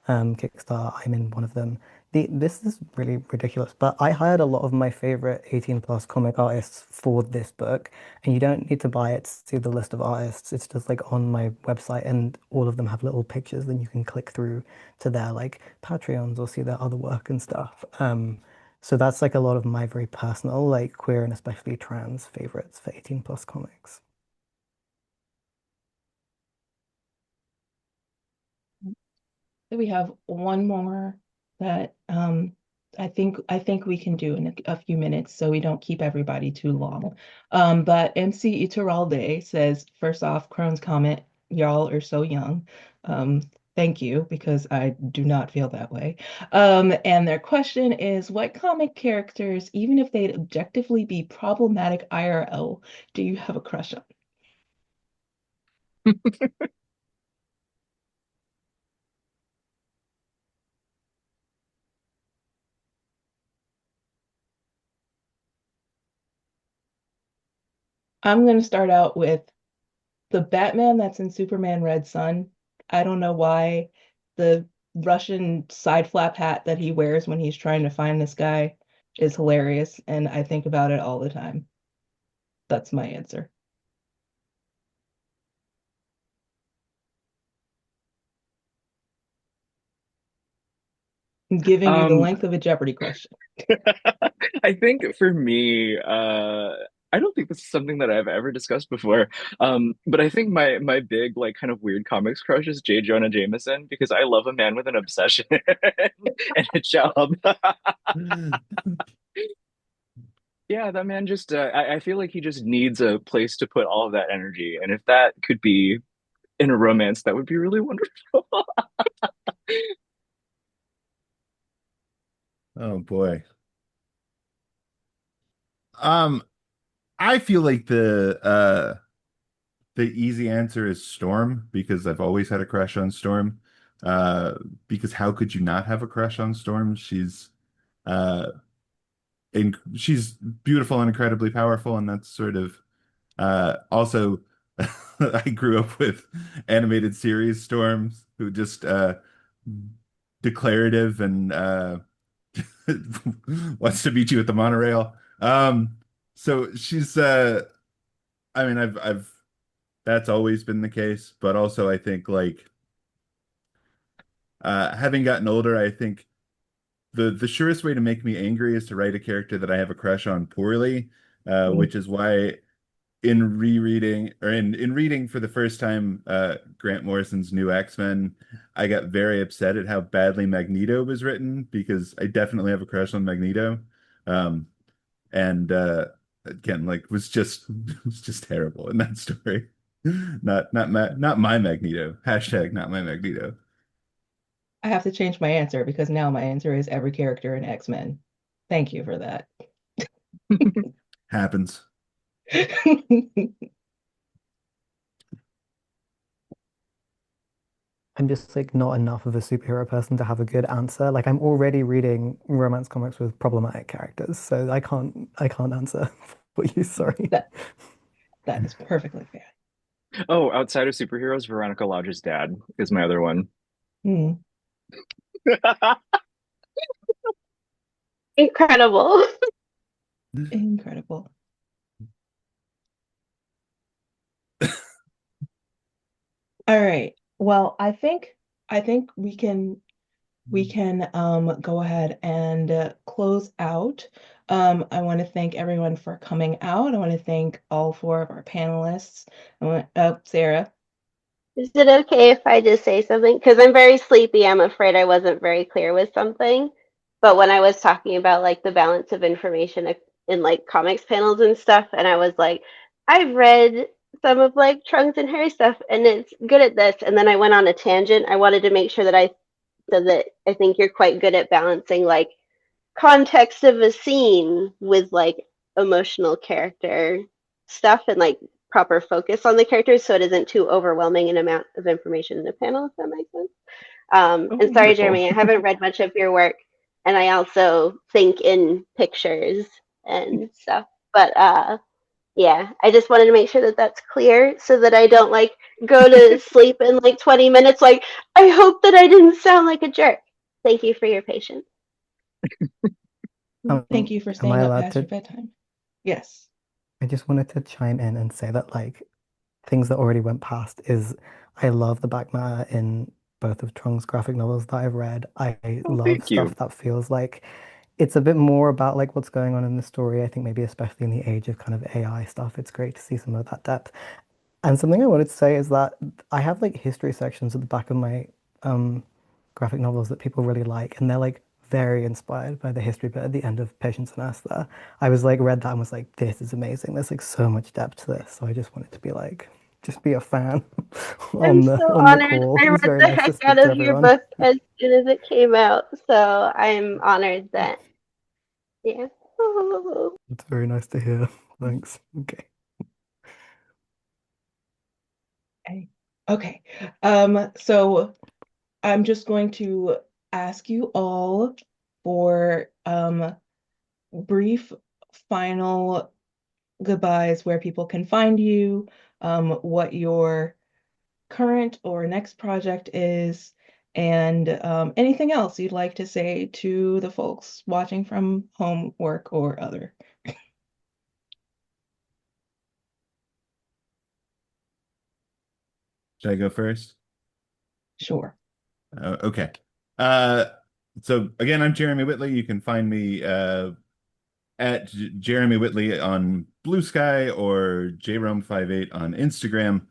Speaker 6: Kickstarter. I'm in one of them. This is really ridiculous, but I hired a lot of my favorite 18 plus comic artists for this book, and you don't need to buy it to see the list of artists. It's just like on my website, and all of them have little pictures, then you can click through to their like Patreons or see their other work and stuff. So that's like a lot of my very personal, like queer and especially trans favorites for 18 plus comics.
Speaker 2: We have one more that I think we can do in a few minutes, so we don't keep everybody too long. But MC Iturralde says, first off, Crohn's comment, y'all are so young. Um, thank you, because I do not feel that way. And their question is, what comic characters, even if they'd objectively be problematic IRL, do you have a crush on? I'm going to start out with the Batman that's in Superman Red Sun. I don't know why the Russian side flap hat that he wears when he's trying to find this guy is hilarious, and I think about it all the time. That's my answer. I'm giving you the
Speaker 5: Um,
Speaker 2: length of a Jeopardy question.
Speaker 5: I think for me, I don't think this is something that I've ever discussed before. But I think my big like kind of weird comics crush is J. Jonah Jameson because I love a man with an obsession and a job. Yeah, that man just I feel like he just needs a place to put all of that energy, and if that could be in a romance, that would be really wonderful.
Speaker 3: Oh boy. Um, I feel like the easy answer is Storm because I've always had a crush on Storm. Uh, because how could you not have a crush on Storm? Uh she's beautiful and incredibly powerful, and that's sort of also I grew up with animated series Storms who just declarative and wants to meet you at the monorail. So she's I mean I've that's always been the case, but also I think like having gotten older, I think the surest way to make me angry is to write a character that I have a crush on poorly,
Speaker 2: Mm.
Speaker 3: which is why in rereading or in reading for the first time Grant Morrison's new X-Men, I got very upset at how badly Magneto was written because I definitely have a crush on Magneto. Um, and again, like was just terrible in that story. Not my Magneto. Hashtag not my Magneto.
Speaker 2: I have to change my answer because now my answer is every character in X-Men. Thank you for that.
Speaker 3: Happens.
Speaker 6: I'm just like not enough of a superhero person to have a good answer. Like I'm already reading romance comics with problematic characters, so I can't answer for you, sorry.
Speaker 2: That that is perfectly fair.
Speaker 5: Oh, outside of superheroes, Veronica Lodge's dad is my other one.
Speaker 2: Hmm.
Speaker 4: Incredible.
Speaker 2: Incredible. All right. Well, I think we can we can go ahead and close out. I want to thank everyone for coming out. I want to thank all four of our panelists. Sarah.
Speaker 4: Is it okay if I just say something? Because I'm very sleepy. I'm afraid I wasn't very clear with something. But when I was talking about like the balance of information in like comics panels and stuff, and I was like, I've read some of like Trunks and Harry stuff, and it's good at this. And then I went on a tangent. I wanted to make sure that I said that I think you're quite good at balancing like context of a scene with like emotional character stuff and like proper focus on the characters so it isn't too overwhelming an amount of information in a panel, if that makes sense.
Speaker 2: Oh,
Speaker 4: And sorry,
Speaker 2: wonderful.
Speaker 4: Jeremy, I haven't read much of your work, and I also think in pictures and stuff. But yeah, I just wanted to make sure that that's clear so that I don't like go to sleep in like 20 minutes. Like, I hope that I didn't sound like a jerk. Thank you for your patience.
Speaker 2: Thank you for
Speaker 6: Am I
Speaker 2: staying up
Speaker 6: allowed
Speaker 2: past your
Speaker 6: to?
Speaker 2: bedtime. Yes.
Speaker 6: I just wanted to chime in and say that like things that already went past is I love the back matter in both of Trung's graphic novels that I've read. I
Speaker 5: Oh,
Speaker 6: love
Speaker 5: thank
Speaker 6: stuff
Speaker 5: you.
Speaker 6: that feels like it's a bit more about like what's going on in the story. I think maybe especially in the age of kind of AI stuff, it's great to see some of that depth. And something I wanted to say is that I have like history sections at the back of my um, graphic novels that people really like, and they're like very inspired by the history bit at the end of Patience and Ass there. I was like read that and was like, this is amazing. There's like so much depth to this. So I just wanted to be like, just be a fan
Speaker 4: I'm
Speaker 6: on the
Speaker 4: so
Speaker 6: on the
Speaker 4: honored.
Speaker 6: call.
Speaker 4: I
Speaker 6: It was
Speaker 4: read
Speaker 6: very
Speaker 4: the
Speaker 6: nice to
Speaker 4: heck
Speaker 6: speak
Speaker 4: out
Speaker 6: to
Speaker 4: of your
Speaker 6: everyone.
Speaker 4: book as soon as it came out, so I'm honored that, yeah.
Speaker 6: It's very nice to hear. Thanks. Okay.
Speaker 2: Okay. Okay. So I'm just going to ask you all for brief final goodbyes where people can find you, what your current or next project is, and anything else you'd like to say to the folks watching from home, work, or other.
Speaker 3: Should I go first?
Speaker 2: Sure.
Speaker 3: Okay. Uh, so again, I'm Jeremy Whitley. You can find me at Jeremy Whitley on Blue Sky or JRome58 on Instagram.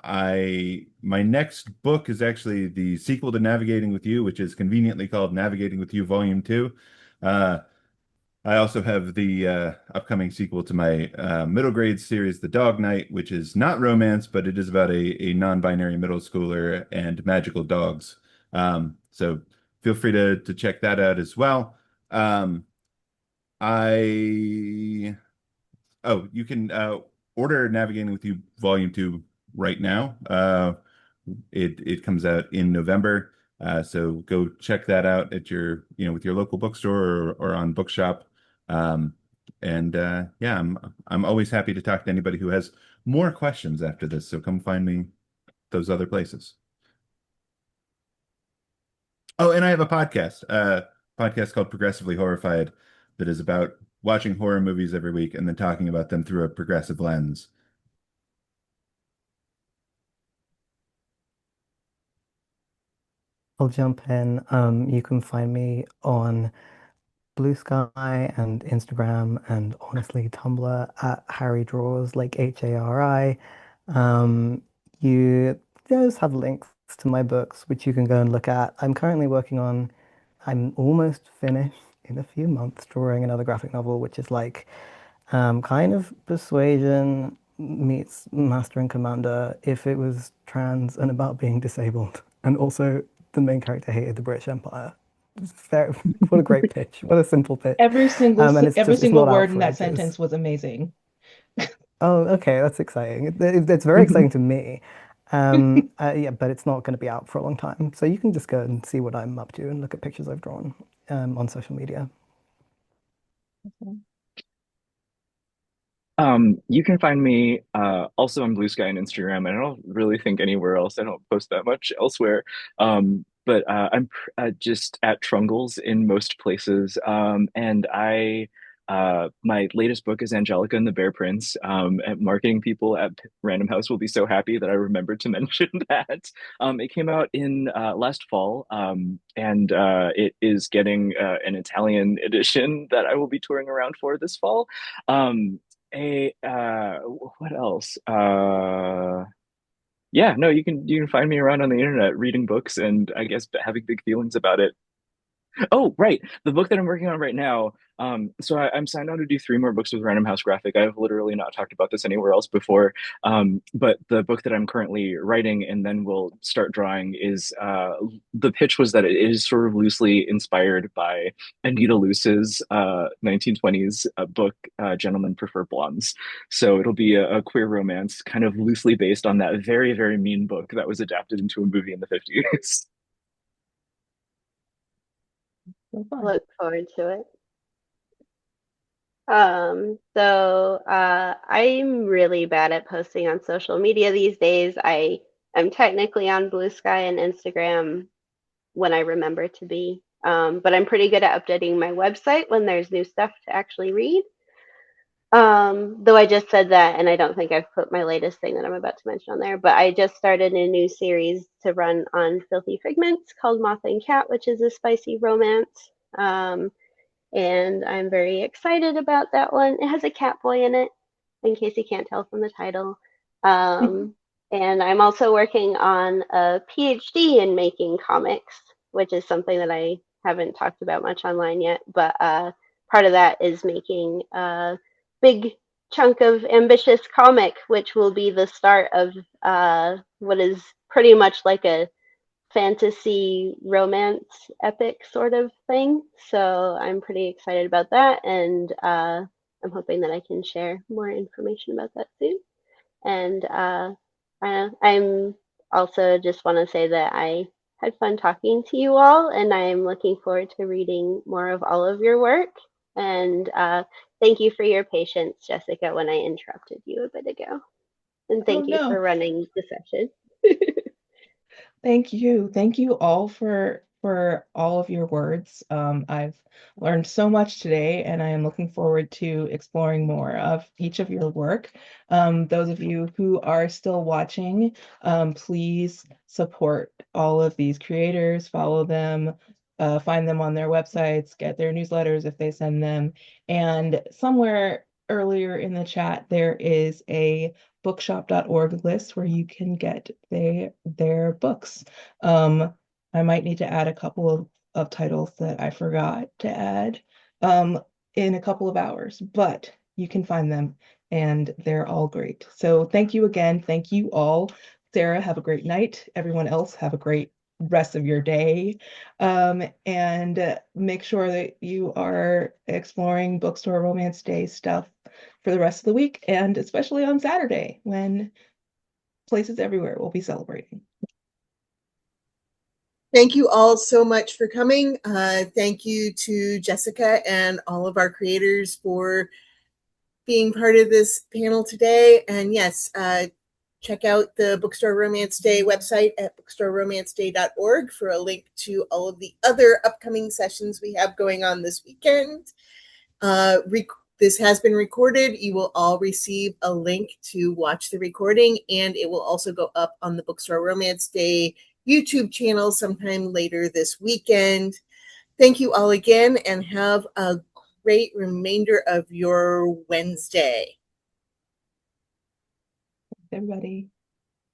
Speaker 3: I my next book is actually the sequel to Navigating with You, which is conveniently called Navigating with You Volume 2. Uh, I also have the upcoming sequel to my middle grade series, The Dog Knight, which is not romance, but it is about a non-binary middle schooler and magical dogs. So feel free to check that out as well. Um, I you can order Navigating with You Volume 2 right now. It comes out in November. So go check that out at your, with your local bookstore or on Bookshop. Um, and yeah, I'm always happy to talk to anybody who has more questions after this. So come find me those other places. Oh, and I have a podcast called Progressively Horrified that is about watching horror movies every week and then talking about them through a progressive lens.
Speaker 6: I'll jump in. You can find me on Blue Sky and Instagram and honestly Tumblr at Harry Draws, like HARI. Um, you those have links to my books, which you can go and look at. I'm almost finished in a few months drawing another graphic novel, which is like kind of Persuasion meets Master and Commander if it was trans and about being disabled. And also the main character hated the British Empire. Fair, what a great pitch. What a simple pitch. And
Speaker 2: Every
Speaker 6: it's
Speaker 2: single
Speaker 6: not out
Speaker 2: word in
Speaker 6: for
Speaker 2: that
Speaker 6: ages.
Speaker 2: sentence was amazing.
Speaker 6: Oh, okay, that's exciting. It's very exciting to me. Yeah, but it's not going to be out for a long time. So you can just go and see what I'm up to and look at pictures I've drawn on social media.
Speaker 5: You can find me also on Blue Sky and Instagram, and I don't really think anywhere else. I don't post that much elsewhere. But I'm just at Trungles in most places. And I My latest book is Angelica and the Bear Prince. And marketing people at Random House will be so happy that I remembered to mention that. It came out in last fall, and it is getting an Italian edition that I will be touring around for this fall. A What else? Yeah, no, you can find me around on the internet reading books and I guess having big feelings about it. Oh, right. The book that I'm working on right now. I'm signed on to do three more books with Random House Graphic. I've literally not talked about this anywhere else before. But the book that I'm currently writing and then will start drawing is the pitch was that it is sort of loosely inspired by Anita Luce's 1920s book, Gentlemen Prefer Blondes. So it'll be a queer romance kind of loosely based on that very, very mean book that was adapted into a movie in the 50s.
Speaker 2: So fun.
Speaker 4: Look forward to it. I'm really bad at posting on social media these days. I'm technically on Blue Sky and Instagram when I remember to be. But I'm pretty good at updating my website when there's new stuff to actually read. Though I just said that, and I don't think I've put my latest thing that I'm about to mention on there, but I just started a new series to run on Filthy Figments called Moth and Cat, which is a spicy romance. And I'm very excited about that one. It has a cat boy in it, in case you can't tell from the title. And I'm also working on a PhD in making comics, which is something that I haven't talked about much online yet. But part of that is making a big chunk of ambitious comic, which will be the start of what is pretty much like a fantasy romance epic sort of thing. So I'm pretty excited about that, and I'm hoping that I can share more information about that soon. And I'm also just want to say that I had fun talking to you all, and I'm looking forward to reading more of all of your work. And thank you for your patience, Jessica, when I interrupted you a bit ago. And thank you
Speaker 2: no.
Speaker 4: for running the session.
Speaker 2: Thank you. Thank you all for all of your words. I've learned so much today, and I am looking forward to exploring more of each of your work. Those of you who are still watching, please support all of these creators, follow them, find them on their websites, get their newsletters if they send them. And somewhere earlier in the chat, there is a bookshop.org list where you can get their books. I might need to add a couple of titles that I forgot to add in a couple of hours, but you can find them and they're all great. So thank you again. Thank you all. Sarah, have a great night. Everyone else, have a great rest of your day. And make sure that you are exploring Bookstore Romance Day stuff for the rest of the week, and especially on Saturday when places everywhere will be celebrating.
Speaker 1: Thank you all so much for coming. Thank you to Jessica and all of our creators for being part of this panel today. And yes, check out the Bookstore Romance Day website at bookstoreromanceday.org for a link to all of the other upcoming sessions we have going on this weekend. This has been recorded. You will all receive a link to watch the recording, and it will also go up on the Bookstore Romance Day YouTube channel sometime later this weekend. Thank you all again, and have a great remainder of your Wednesday.
Speaker 2: Everybody.